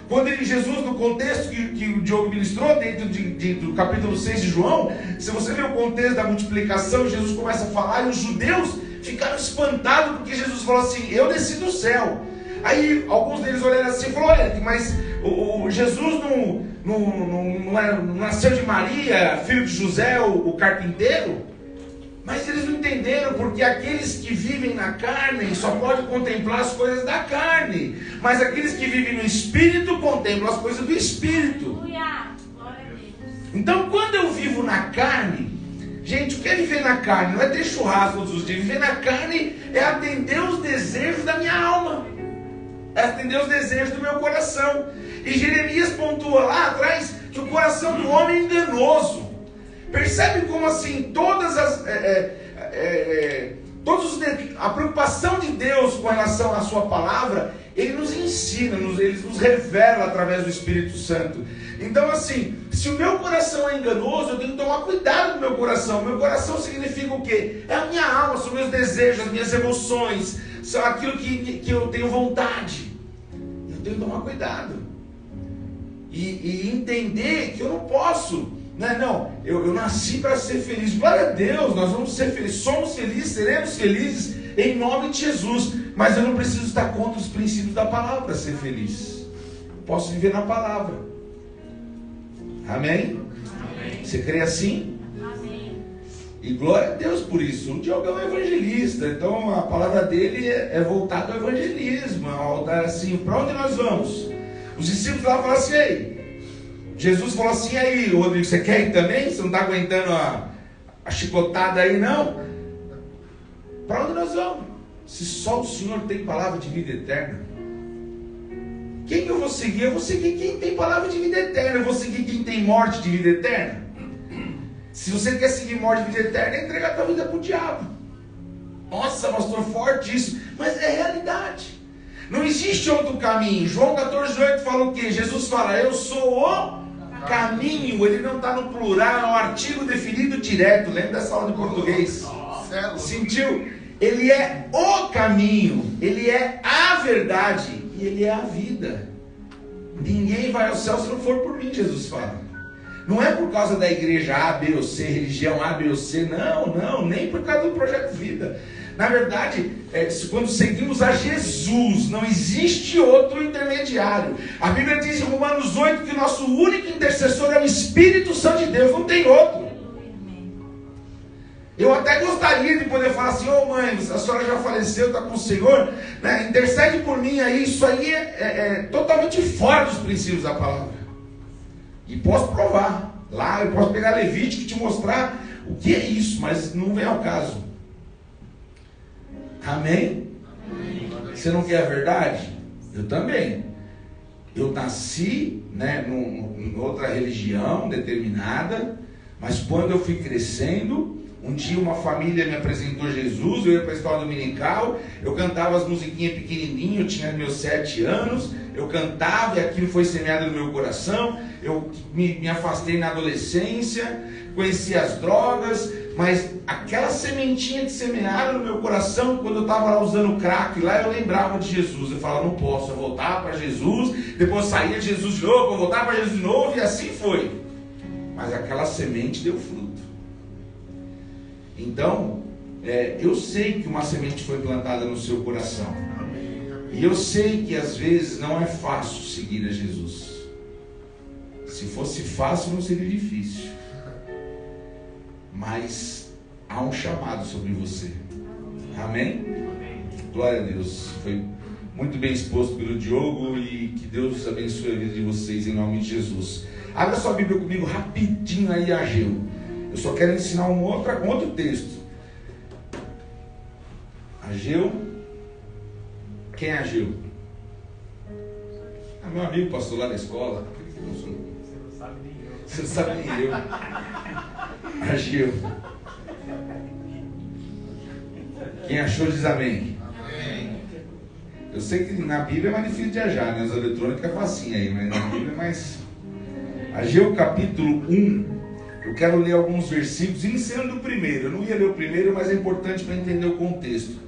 Quando Jesus, no contexto que o Diogo ministrou, dentro do capítulo 6 de João, se você ver o contexto da multiplicação, Jesus começa a falar e os judeus ficaram espantados porque Jesus falou assim, eu desci do céu. Aí alguns deles olharam assim e falaram, mas o Jesus não nasceu de Maria, filho de José, o carpinteiro? Mas eles não entenderam, porque aqueles que vivem na carne só podem contemplar as coisas da carne, mas aqueles que vivem no Espírito contemplam as coisas do Espírito. Então quando eu vivo na carne, gente, o que é viver na carne? Não é ter churrasco todos os dias. Viver na carne é atender os desejos da minha alma, é atender os desejos do meu coração. E Jeremias pontua lá atrás que o coração do homem é enganoso. Percebe como assim a preocupação de Deus com relação à sua palavra, Ele nos ensina, Ele nos revela através do Espírito Santo. Então assim, se o meu coração é enganoso, eu tenho que tomar cuidado com o meu coração. Meu coração significa o quê? É a minha alma, são meus desejos, as minhas emoções, são aquilo que eu tenho vontade. Eu tenho que tomar cuidado e entender que eu não posso, eu nasci para ser feliz. Glória a Deus, nós vamos ser felizes, somos felizes, seremos felizes em nome de Jesus. Mas eu não preciso estar contra os princípios da palavra para ser feliz. Eu posso viver na palavra. Amém? Amém. Você crê assim? Amém. E glória a Deus por isso. O Diogo é um evangelista, então a palavra dele é voltada ao evangelismo. Assim, para onde nós vamos? Os discípulos lá falaram assim: ei, Jesus falou assim: aí Rodrigo, você quer ir também? Você não está aguentando a chicotada aí não? Para onde nós vamos? Se só o Senhor tem palavra de vida eterna, quem que eu vou seguir? Eu vou seguir quem tem palavra de vida eterna. Eu vou seguir quem tem morte de vida eterna. Se você quer seguir morte de vida eterna, é entregar a tua vida para o diabo. Nossa, pastor, forte isso. Mas é realidade. Não existe outro caminho. João 14,8 fala o quê? Jesus fala: eu sou o caminho. Ele não está no plural, é um artigo definido direto. Lembra dessa aula de português? Sentiu? Ele é o caminho, ele é a verdade e ele é a vida. Ninguém vai ao céu se não for por mim, Jesus fala. Não é por causa da igreja A, B ou C, religião A, B ou C, não, nem por causa do projeto Vida. Na verdade, quando seguimos a Jesus, não existe outro intermediário. A Bíblia diz em Romanos 8 que o nosso único intercessor é o Espírito Santo de Deus, não tem outro. Eu até gostaria de poder falar assim: ô mãe, a senhora já faleceu, está com o Senhor, né? Intercede por mim aí. Isso aí é totalmente fora dos princípios da palavra. E posso provar. Lá eu posso pegar Levítico e te mostrar o que é isso, mas não vem ao caso. Amém? Você não quer a verdade? Eu também. Eu nasci, em outra religião determinada, mas quando eu fui crescendo, um dia uma família me apresentou Jesus, eu ia para a escola dominical, eu cantava as musiquinhas pequenininho, eu tinha meus 7 anos, eu cantava e aquilo foi semeado no meu coração. Eu me afastei na adolescência, conheci as drogas, mas aquela sementinha que semearam no meu coração, quando eu estava lá usando crack, lá eu lembrava de Jesus. Eu falava: não posso, eu voltava para Jesus, depois saía de Jesus de novo, eu voltava para Jesus de novo, e assim foi. Mas aquela semente deu fruto. Então, eu sei que uma semente foi plantada no seu coração. E eu sei que às vezes não é fácil seguir a Jesus. Se fosse fácil, não seria difícil. Mas há um chamado sobre você. Amém? Glória a Deus. Foi muito bem exposto pelo Diogo, e que Deus abençoe a vida de vocês em nome de Jesus. Abra sua Bíblia comigo rapidinho aí, Ageu. Eu só quero ensinar um outro texto. Ageu. Quem é Ageu? Meu amigo pastor lá da escola. Você não sabe nem eu. Você não sabe nem eu. Ageu. Quem achou diz amém. Amém. Eu sei que na Bíblia é mais difícil de achar, né? As eletrônicas é facinho aí, mas na Bíblia é mais... Ageu capítulo 1. Eu quero ler alguns versículos, iniciando do primeiro. Eu não ia ler o primeiro, mas é importante para entender o contexto.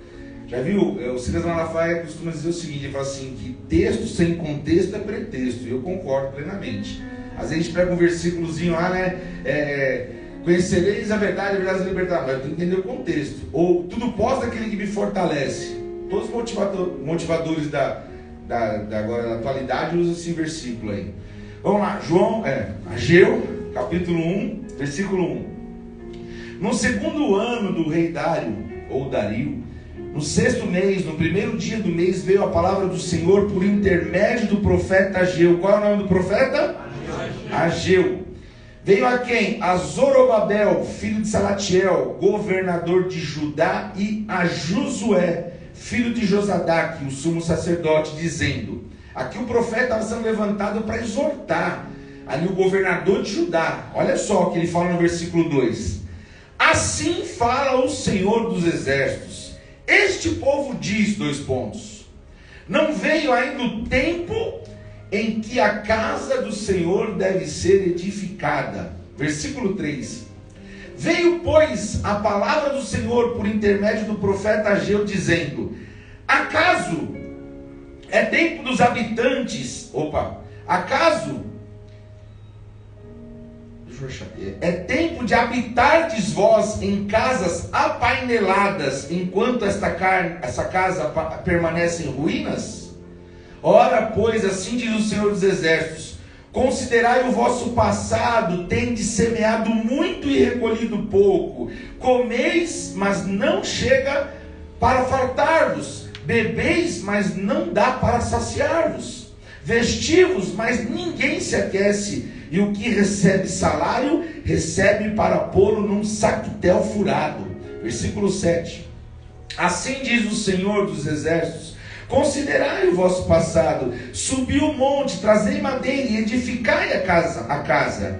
Já viu? O Silas Malafaia costuma dizer o seguinte: ele fala assim, que texto sem contexto é pretexto. E eu concordo plenamente. Às vezes a gente pega um versículozinho lá, conhecereis a verdade nos libertará. Mas eu tenho que entender o contexto. Ou tudo posso daquele que me fortalece. Todos os motivadores agora da atualidade usam esse versículo aí. Vamos lá, Ageu, capítulo 1, versículo 1. No segundo ano do rei Dário, ou Dario, no 6º mês, no primeiro dia do mês, veio a palavra do Senhor por intermédio do profeta Ageu. Qual é o nome do profeta? Ageu. Veio a quem? A Zorobabel, filho de Salatiel, governador de Judá, e a Josué, filho de Josadaque, o sumo sacerdote, dizendo... Aqui o profeta estava sendo levantado para exortar ali o governador de Judá. Olha só o que ele fala no versículo 2. Assim fala o Senhor dos Exércitos. Este povo diz, : não veio ainda o tempo em que a casa do Senhor deve ser edificada. Versículo 3. Veio, pois, a palavra do Senhor por intermédio do profeta Ageu, dizendo: acaso é tempo dos habitantes, é tempo de habitardes vós em casas apaineladas, enquanto essa casa permanece em ruínas? Ora, pois, assim diz o Senhor dos Exércitos: considerai o vosso passado, tendes semeado muito e recolhido pouco, comeis, mas não chega para fartar-vos, bebeis, mas não dá para saciar-vos, vestivos, mas ninguém se aquece, e o que recebe salário, recebe para pô-lo num saquetel furado. Versículo 7. Assim diz o Senhor dos Exércitos: considerai o vosso passado, subi o monte, trazei madeira e edificai a casa.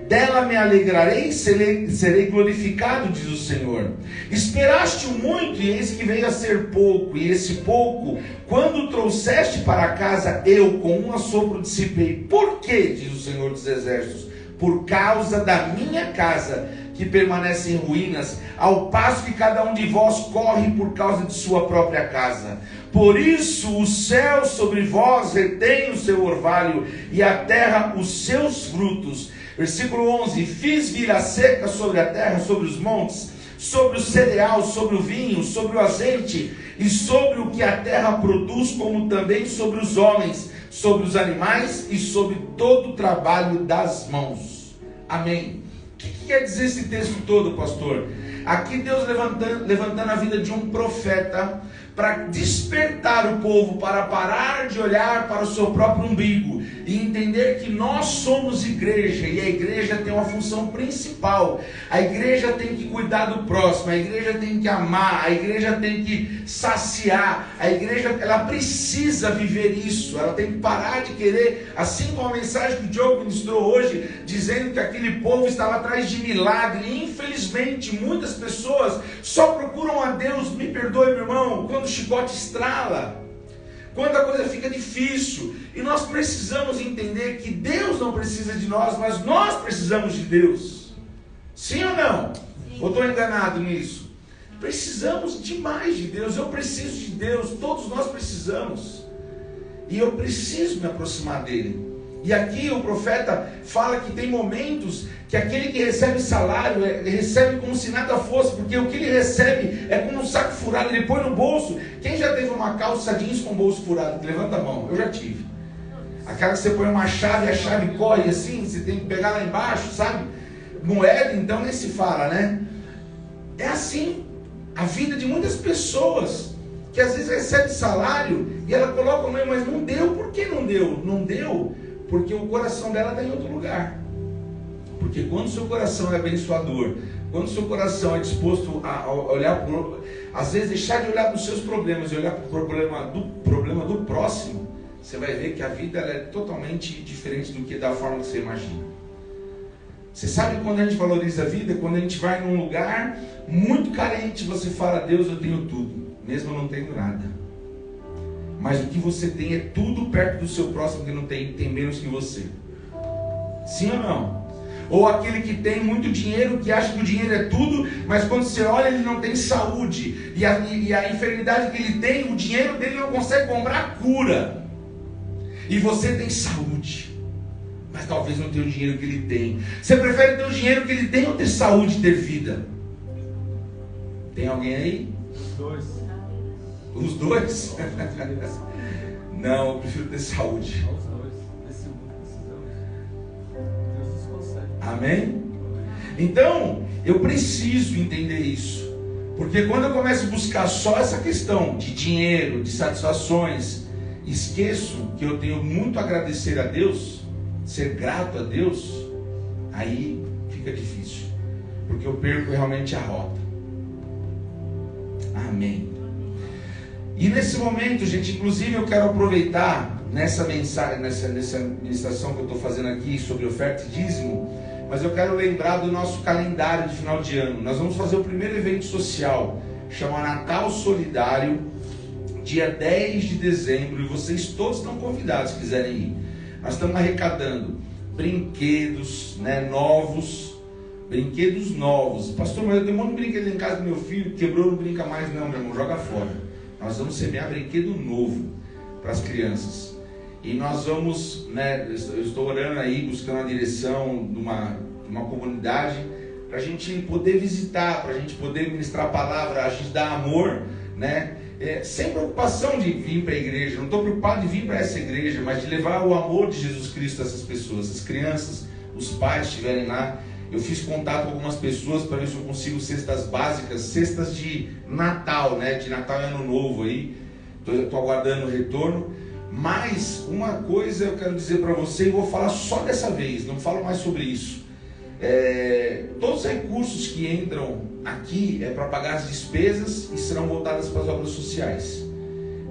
Dela me alegrarei, serei glorificado, diz o Senhor. Esperaste muito, e eis que veio a ser pouco, e esse pouco, quando trouxeste para casa, eu com um assopro dissipei. Por quê, diz o Senhor dos Exércitos? Por causa da minha casa, que permanece em ruínas, ao passo que cada um de vós corre por causa de sua própria casa. Por isso o céu sobre vós retém o seu orvalho, e a terra os seus frutos. Versículo 11. Fiz vir a seca sobre a terra, sobre os montes, sobre o cereal, sobre o vinho, sobre o azeite, e sobre o que a terra produz, como também sobre os homens, sobre os animais e sobre todo o trabalho das mãos. Amém. O que quer dizer esse texto todo, pastor? Aqui Deus levantando a vida de um profeta para despertar o povo para parar de olhar para o seu próprio umbigo e entender que nós somos igreja, e a igreja tem uma função principal. A igreja tem que cuidar do próximo, a igreja tem que amar, a igreja tem que saciar, a igreja ela precisa viver isso, ela tem que parar de querer, assim como a mensagem que o Diogo ministrou hoje, dizendo que aquele povo estava atrás de milagre, e infelizmente muitas pessoas só procuram a Deus, me perdoe meu irmão, quando o chicote estrala, quando a coisa fica difícil, e nós precisamos entender que Deus não precisa de nós, mas nós precisamos de Deus. Sim ou não? Sim. Ou estou enganado nisso? Precisamos demais de Deus, eu preciso de Deus, todos nós precisamos, e eu preciso me aproximar dele. E aqui o profeta fala que tem momentos que aquele que recebe salário, recebe como se nada fosse, porque o que ele recebe é como um saco furado, ele põe no bolso. Quem já teve uma calça jeans com bolso furado? Levanta a mão, eu já tive. Aquela que você põe uma chave e a chave corre assim, você tem que pegar lá embaixo, sabe? Moeda então nem se fala, né? É assim a vida de muitas pessoas, que às vezes recebe salário e ela coloca, mas não deu. Por que não deu? Não deu porque o coração dela está em outro lugar. Porque quando o seu coração é abençoador, quando o seu coração é disposto a olhar, às vezes deixar de olhar para os seus problemas e olhar para o problema do próximo, você vai ver que a vida ela é totalmente diferente do que da forma que você imagina. Você sabe quando a gente valoriza a vida? Quando a gente vai num lugar muito carente, você fala: Deus, eu tenho tudo, mesmo eu não tendo nada. Mas o que você tem é tudo perto do seu próximo que não tem menos que você. Sim ou não? Ou aquele que tem muito dinheiro, que acha que o dinheiro é tudo, mas quando você olha ele não tem saúde. E a enfermidade que ele tem, o dinheiro dele não consegue comprar cura. E você tem saúde, mas talvez não tenha o dinheiro que ele tem. Você prefere ter o dinheiro que ele tem ou ter saúde e ter vida? Tem alguém aí? Os dois. Os dois? Não, eu prefiro ter saúde. Os dois. Desse mundo precisamos. Deus nos consegue. Amém? Então, eu preciso entender isso. Porque quando eu começo a buscar só essa questão de dinheiro, de satisfações, esqueço que eu tenho muito a agradecer a Deus, ser grato a Deus, aí fica difícil. Porque eu perco realmente a rota. Amém. E nesse momento, gente, inclusive eu quero aproveitar nessa mensagem, nessa ministração que eu estou fazendo aqui sobre oferta e dízimo, mas eu quero lembrar do nosso calendário de final de ano. Nós vamos fazer o primeiro evento social, chama Natal Solidário, dia 10 de dezembro, e vocês todos estão convidados se quiserem ir. nós estamos arrecadando brinquedos, né, novos, brinquedos novos. Pastor, mas eu tenho um monte de brinquedo em casa do meu filho, quebrou, não brinca mais não, meu irmão, joga fora. Nós vamos semear brinquedo novo para as crianças. E nós vamos, né, eu estou orando aí, buscando a direção de uma comunidade, para a gente poder visitar, para a gente poder ministrar a palavra, a gente dar amor, né? Sem preocupação de vir para a igreja, não estou preocupado de vir para essa igreja, mas de levar o amor de Jesus Cristo a essas pessoas, as crianças, os pais estiverem lá. Eu fiz contato com algumas pessoas para ver se eu consigo cestas básicas, cestas de Natal, né? De Natal e Ano Novo aí, estou aguardando o retorno. Mas uma coisa eu quero dizer para você, e vou falar só dessa vez, não falo mais sobre isso. Todos os recursos que entram aqui é para pagar as despesas e serão voltadas para as obras sociais.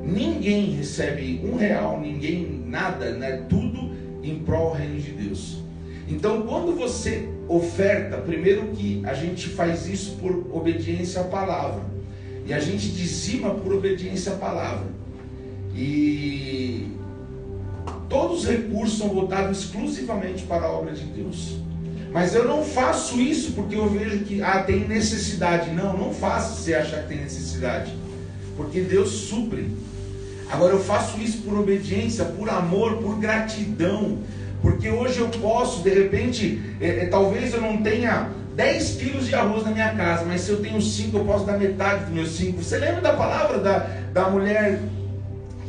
Ninguém recebe R$1, ninguém nada, né? Tudo em prol do reino de Deus. Então, quando você oferta, primeiro que a gente faz isso por obediência à palavra, e a gente dizima por obediência à palavra, e todos os recursos são voltados exclusivamente para a obra de Deus. Mas eu não faço isso porque eu vejo que tem necessidade. Não faço se achar que tem necessidade, porque Deus supre. Agora eu faço isso por obediência, por amor, por gratidão, porque hoje eu posso, de repente, talvez eu não tenha 10 quilos de arroz na minha casa, mas se eu tenho 5, eu posso dar metade dos meus 5. Você lembra da palavra da mulher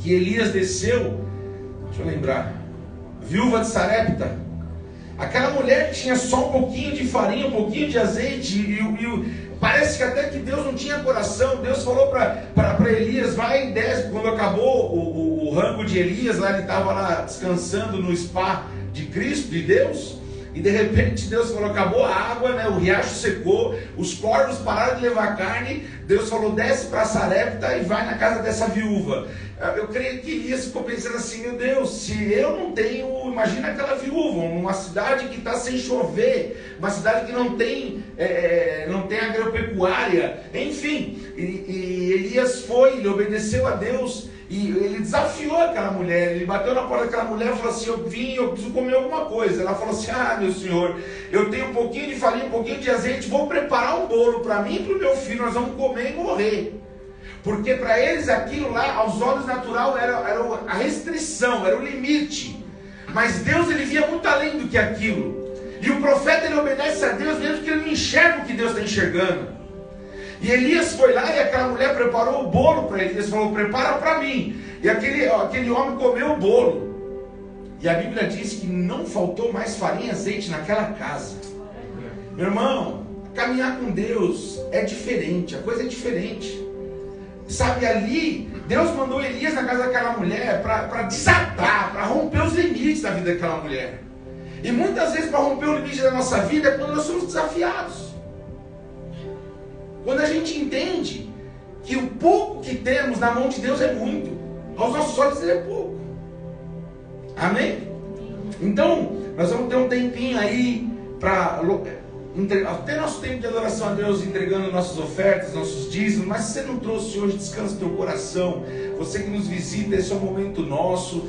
que Elias desceu? Deixa eu lembrar. Viúva de Sarepta. Aquela mulher tinha só um pouquinho de farinha, um pouquinho de azeite, e parece que até que Deus não tinha coração. Deus falou para Elias, vai e desce. Quando acabou o rango de Elias, lá ele estava lá descansando no spa de Cristo, de Deus, e de repente Deus falou, acabou a água, né? O riacho secou, os corvos pararam de levar carne. Deus falou, desce para Sarepta e vai na casa dessa viúva. Eu creio que Elias ficou pensando assim, meu Deus, se eu não tenho, imagina aquela viúva, uma cidade que está sem chover, uma cidade que não tem agropecuária, enfim, e Elias foi, ele obedeceu a Deus, e ele desafiou aquela mulher, ele bateu na porta daquela mulher e falou assim, eu preciso comer alguma coisa. Ela falou assim, meu senhor, eu tenho um pouquinho de farinha, um pouquinho de azeite, vou preparar um bolo para mim e para o meu filho, nós vamos comer e morrer. Porque para eles aquilo lá, aos olhos natural, era a restrição, era o limite. Mas Deus, ele via muito além do que aquilo. E o profeta, ele obedece a Deus mesmo que ele não enxerga o que Deus está enxergando. E Elias foi lá e aquela mulher preparou o bolo para Elias, falou, prepara para mim. E aquele homem comeu o bolo. E a Bíblia diz que não faltou mais farinha e azeite naquela casa. Meu irmão, caminhar com Deus é diferente, a coisa é diferente. Sabe, ali, Deus mandou Elias na casa daquela mulher para desatar, para romper os limites da vida daquela mulher. E muitas vezes para romper o limite da nossa vida é quando nós somos desafiados. Quando a gente entende que o pouco que temos na mão de Deus é muito, aos nossos olhos ele é pouco. Amém? Então, nós vamos ter um tempinho aí para até nosso tempo de adoração a Deus, entregando nossas ofertas, nossos dízimos. Mas se você não trouxe hoje, descansa teu coração. Você que nos visita, esse é um momento nosso.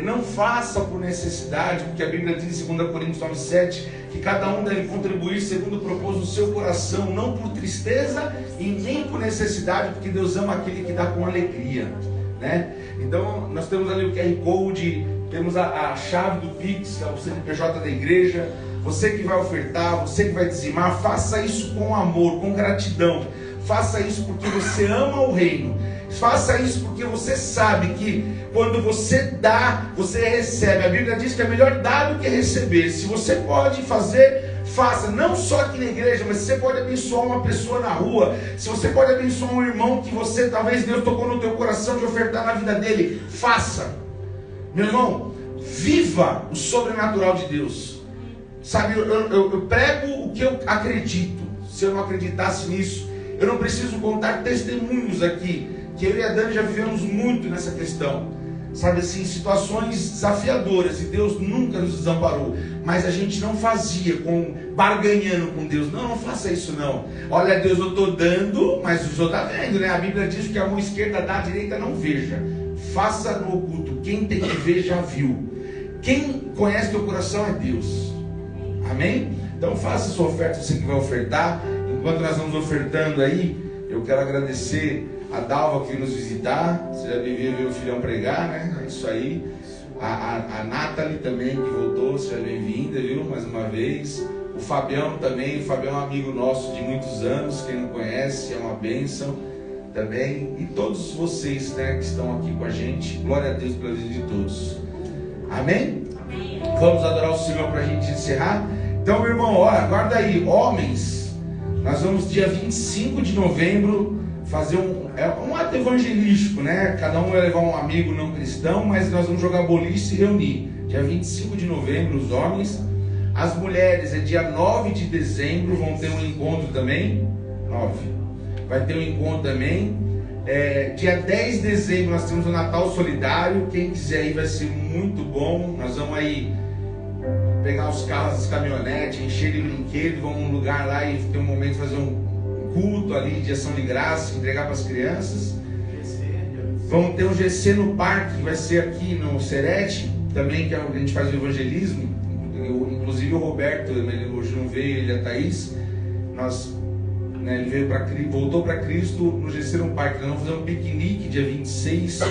Não faça por necessidade, porque a Bíblia diz em 2 Coríntios 9:7 que cada um deve contribuir segundo propôs no seu coração, não por tristeza e nem por necessidade, porque Deus ama aquele que dá com alegria, né? Então nós temos ali o QR Code, temos a chave do Pix, que é o CNPJ da igreja. Você que vai ofertar, você que vai dizimar, faça isso com amor, com gratidão. Faça isso porque você ama o reino. Faça isso porque você sabe que quando você dá, você recebe. A Bíblia diz que é melhor dar do que receber. Se você pode fazer, faça. Não só aqui na igreja, mas você pode abençoar uma pessoa na rua. Se você pode abençoar um irmão que você, talvez Deus tocou no teu coração de ofertar na vida dele, faça. Meu irmão, viva o sobrenatural de Deus. Sabe, eu prego o que eu acredito. Se eu não acreditasse nisso, eu não preciso contar testemunhos aqui, que eu e a Dani já vivemos muito nessa questão. Sabe assim, situações desafiadoras, e Deus nunca nos desamparou. Mas a gente não fazia barganhando com Deus. Não faça isso não. Olha, Deus, eu estou dando, mas o Senhor está vendo, né? A Bíblia diz que a mão esquerda dá, a direita não veja. Faça no oculto. Quem tem que ver já viu. Quem conhece teu coração é Deus. Amém? Então faça sua oferta, você que vai ofertar. Enquanto nós vamos ofertando aí, eu quero agradecer a Dalva que veio nos visitar. Você já devia ver o filhão pregar, né? É isso aí. A Nathalie também que voltou, seja bem-vinda, viu? Mais uma vez. O Fabião também. O Fabião é um amigo nosso de muitos anos. Quem não conhece, é uma bênção também. E todos vocês, né, que estão aqui com a gente. Glória a Deus pela vida de todos. Amém? Amém. Vamos adorar o Senhor para a gente encerrar. Então, meu irmão, olha, guarda aí, homens, nós vamos dia 25 de novembro fazer um ato evangelístico, né? Cada um vai levar um amigo não cristão, mas nós vamos jogar boliche e se reunir. Dia 25 de novembro, os homens. As mulheres é dia 9 de dezembro, vão ter um encontro também. 9. Vai ter um encontro também. Dia 10 de dezembro nós temos o Natal Solidário. Quem quiser ir vai ser muito bom. Nós vamos aí pegar os carros, as caminhonetes, encher de brinquedo, vamos num lugar lá e ter um momento de fazer um culto ali de ação de graça, entregar para as crianças. Vamos ter um GC no parque, que vai ser aqui no Serete, também, que a gente faz o evangelismo. Inclusive o Roberto, ele hoje não veio, ele e a Thaís. Ele voltou para Cristo no GC no parque. Nós vamos fazer um piquenique dia 26.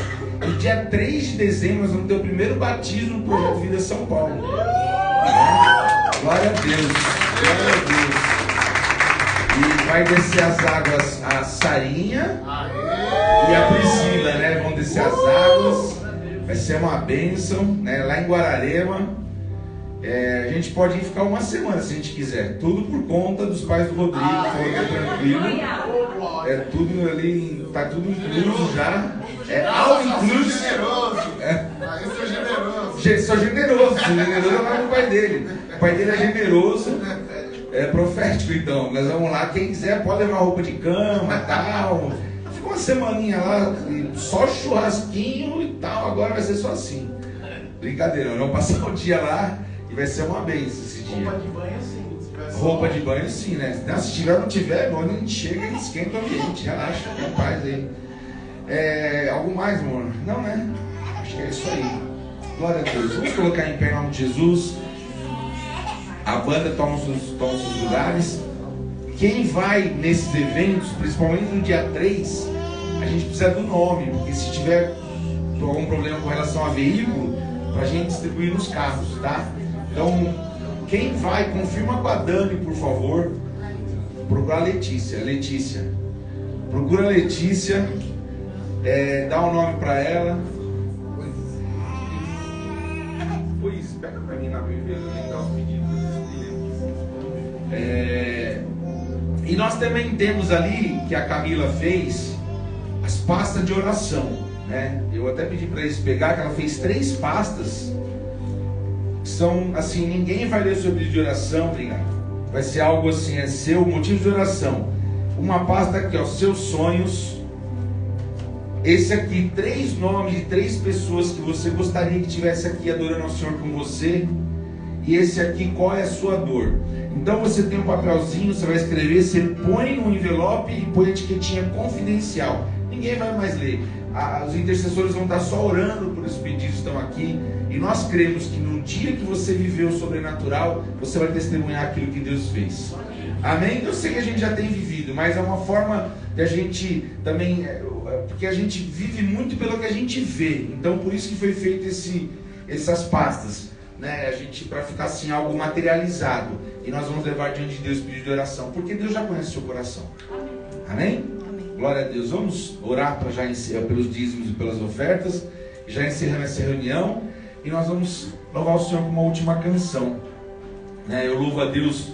E dia 3 de dezembro nós vamos ter o primeiro batismo no Projeto Vida São Paulo. Glória a Deus. Glória a Deus. E vai descer as águas a Sarinha e a Priscila, né? Vão descer as águas. Vai ser uma bênção, né? Lá em Guararema. A gente pode ir ficar uma semana se a gente quiser. Tudo por conta dos pais do Rodrigo, que foi tranquilo. Tudo ali, tá tudo incluso já. All incluso. Aí sou generoso. Sou generoso é lá com o pai dele. O pai dele é generoso, é profético, então. Nós vamos lá, quem quiser pode levar roupa de cama e tal. Fica uma semaninha lá, só churrasquinho e tal. Agora vai ser só assim. Brincadeira, nós vamos passar o dia lá. Vai ser uma benção esse dia. Roupa de banho sim. Roupa de banho sim, né? Se tiver ou não tiver, quando a gente chega, ele esquenta o ambiente, relaxa, tem paz aí. Algo mais, amor? Não, né? Acho que é isso aí. Glória a Deus. Vamos colocar em pé em nome de Jesus. A banda toma os seus lugares. Quem vai nesses eventos, principalmente no dia 3, a gente precisa do nome, porque se tiver algum problema com relação a veículo, pra gente distribuir nos carros, tá? Então, quem vai, confirma com a Dani, por favor. Procura a Letícia. Procura a Letícia. Dá um nome para ela. Pois, pega para mim na Bíblia, dar os pedidos. E nós também temos ali, que a Camila fez, as pastas de oração, né? Eu até pedi para eles pegar, que ela fez 3 pastas. São assim, ninguém vai ler sobre de oração, obrigado. Vai ser algo assim, é seu motivo de oração. Uma pasta aqui, ó, seus sonhos. Esse aqui, 3 nomes de 3 pessoas que você gostaria que tivesse aqui adorando ao Senhor com você. E esse aqui, qual é a sua dor? Então você tem um papelzinho, você vai escrever, você põe no envelope e põe a etiquetinha confidencial. Ninguém vai mais ler. Os intercessores vão estar só orando por esses pedidos que estão aqui. E nós cremos que no dia que você viveu o sobrenatural, você vai testemunhar aquilo que Deus fez. Amém? Eu sei que a gente já tem vivido, mas é uma forma de a gente também, porque a gente vive muito pelo que a gente vê. Então por isso que foi feito essas pastas, né? A gente, para ficar assim, algo materializado. E nós vamos levar diante de Deus pedido de oração, porque Deus já conhece o seu coração. Amém? Glória a Deus. Vamos orar para já encerrar pelos dízimos e pelas ofertas, já encerrando essa reunião, e nós vamos louvar o Senhor com uma última canção, né? Eu louvo a Deus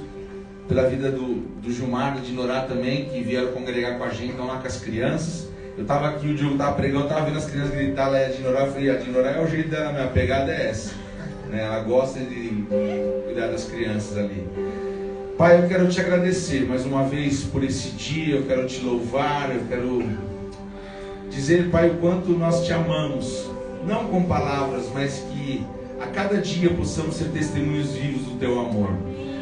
pela vida do Gilmar e de Norá também, que vieram congregar com a gente, estão lá com as crianças. Eu estava aqui, o Diogo estava pregando, eu estava vendo as crianças gritar lá, de Norá. Eu falei, a de Norá é o jeito dela, minha pegada é essa, né? Ela gosta de cuidar das crianças ali. Pai, eu quero te agradecer mais uma vez por esse dia, eu quero te louvar, eu quero dizer, Pai, o quanto nós te amamos, não com palavras, mas que a cada dia possamos ser testemunhos vivos do teu amor.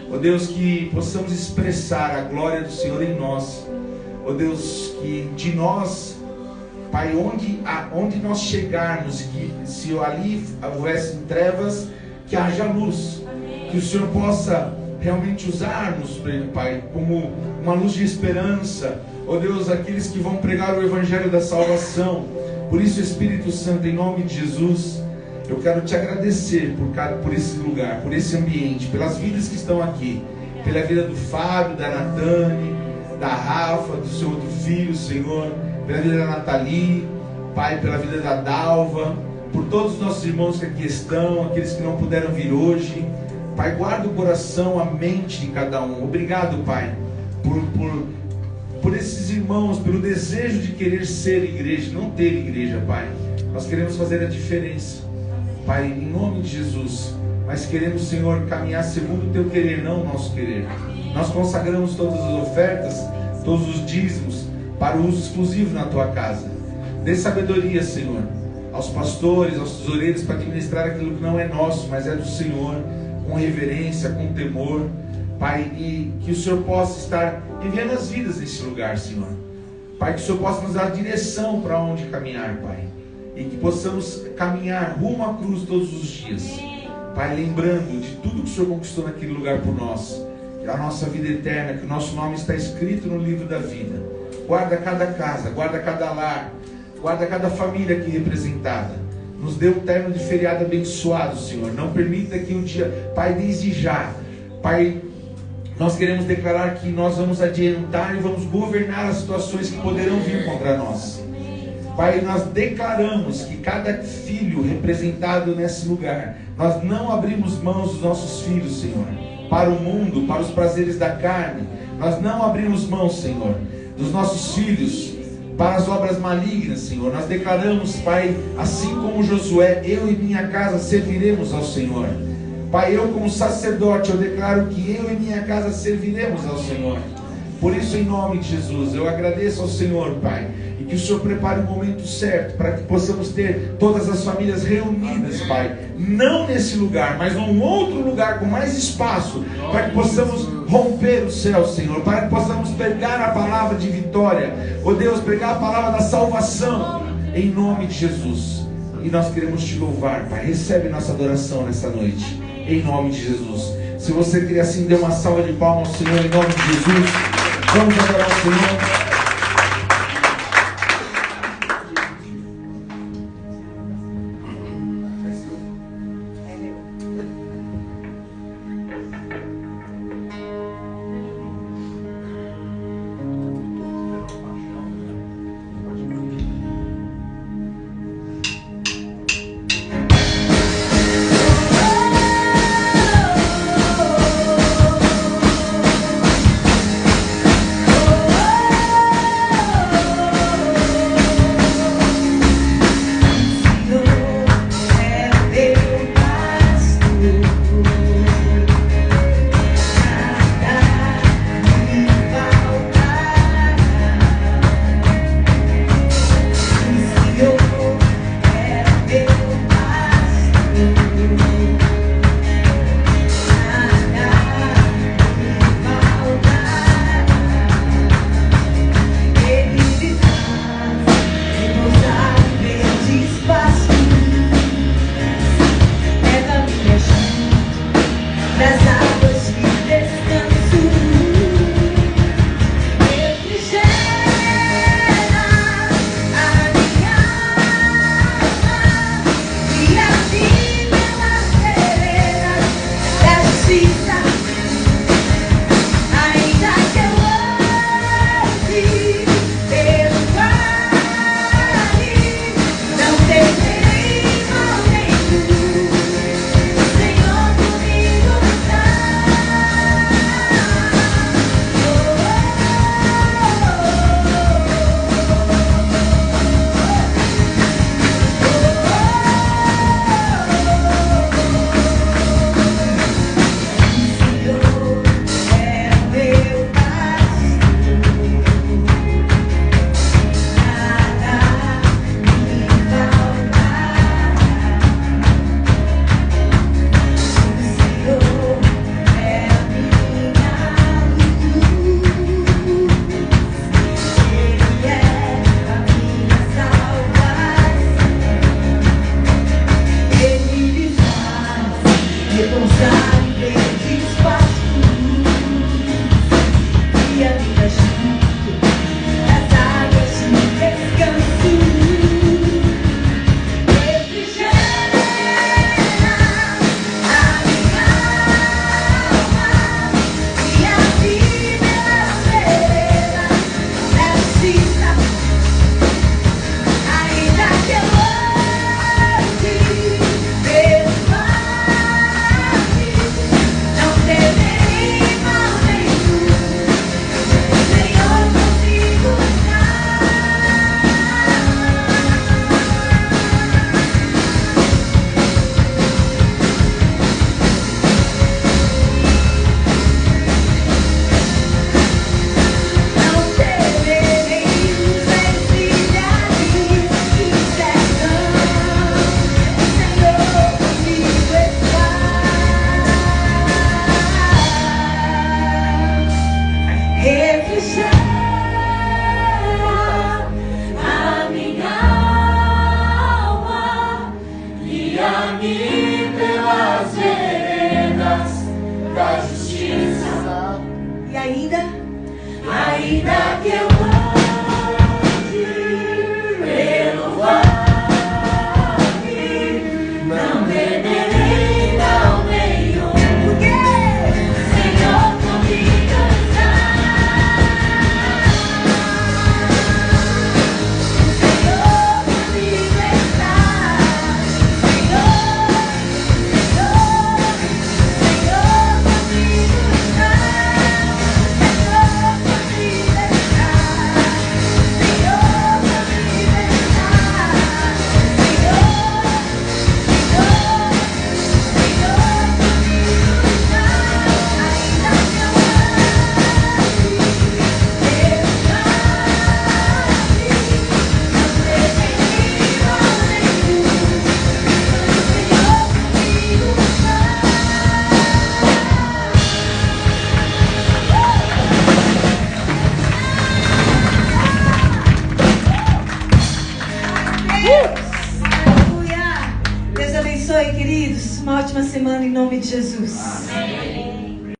Ó Deus, que possamos expressar a glória do Senhor em nós. Ó Deus, que de nós, Pai, onde nós chegarmos, que se ali houvessem trevas, que haja luz, que o Senhor possa realmente usar-nos, Pai, como uma luz de esperança, ó Deus, aqueles que vão pregar o Evangelho da salvação. Por isso, Espírito Santo, em nome de Jesus, eu quero te agradecer por esse lugar, por esse ambiente, pelas vidas que estão aqui, pela vida do Fábio, da Natane, da Rafa, do seu outro filho, Senhor, pela vida da Nathalie, Pai, pela vida da Dalva, por todos os nossos irmãos que aqui estão, aqueles que não puderam vir hoje. Pai, guarda o coração, a mente de cada um. Obrigado, Pai, por esses irmãos, pelo desejo de querer ser igreja, não ter igreja, Pai. Nós queremos fazer a diferença, Pai, em nome de Jesus. Mas queremos, Senhor, caminhar segundo o Teu querer, não o nosso querer. Nós consagramos todas as ofertas, todos os dízimos, para o uso exclusivo na Tua casa. Dê sabedoria, Senhor, aos pastores, aos tesoureiros, para administrar aquilo que não é nosso, mas é do Senhor, com reverência, com temor, Pai, e que o Senhor possa estar enviando as vidas nesse lugar, Senhor. Pai, que o Senhor possa nos dar direção para onde caminhar, Pai, e que possamos caminhar rumo à cruz todos os dias, Pai, lembrando de tudo que o Senhor conquistou naquele lugar por nós, a nossa vida eterna, que o nosso nome está escrito no livro da vida. Guarda cada casa, guarda cada lar, guarda cada família aqui representada. Nos dê um termo de feriado abençoado, Senhor. Não permita que um dia, Pai, desde já, Pai, nós queremos declarar que nós vamos adiantar e vamos governar as situações que poderão vir contra nós. Pai, nós declaramos que cada filho representado nesse lugar, nós não abrimos mãos dos nossos filhos, Senhor, para o mundo, para os prazeres da carne. Nós não abrimos mãos, Senhor, dos nossos filhos para as obras malignas, Senhor. Nós declaramos, Pai, assim como Josué, eu e minha casa serviremos ao Senhor. Pai, eu como sacerdote, eu declaro que eu e minha casa serviremos ao Senhor. Por isso, em nome de Jesus, eu agradeço ao Senhor, Pai, e que o Senhor prepare o momento certo para que possamos ter todas as famílias reunidas, Pai, não nesse lugar, mas num outro lugar com mais espaço, para que possamos romper o céu, Senhor, para que possamos pregar a palavra de vitória, ó Deus, pregar a palavra da salvação, em nome de Jesus. E nós queremos te louvar, Pai. Recebe nossa adoração nessa noite, em nome de Jesus. Se você queria assim, dê uma salva de palmas ao Senhor, em nome de Jesus. Vamos adorar o Senhor. queridos, uma ótima semana em nome de Jesus. Amém.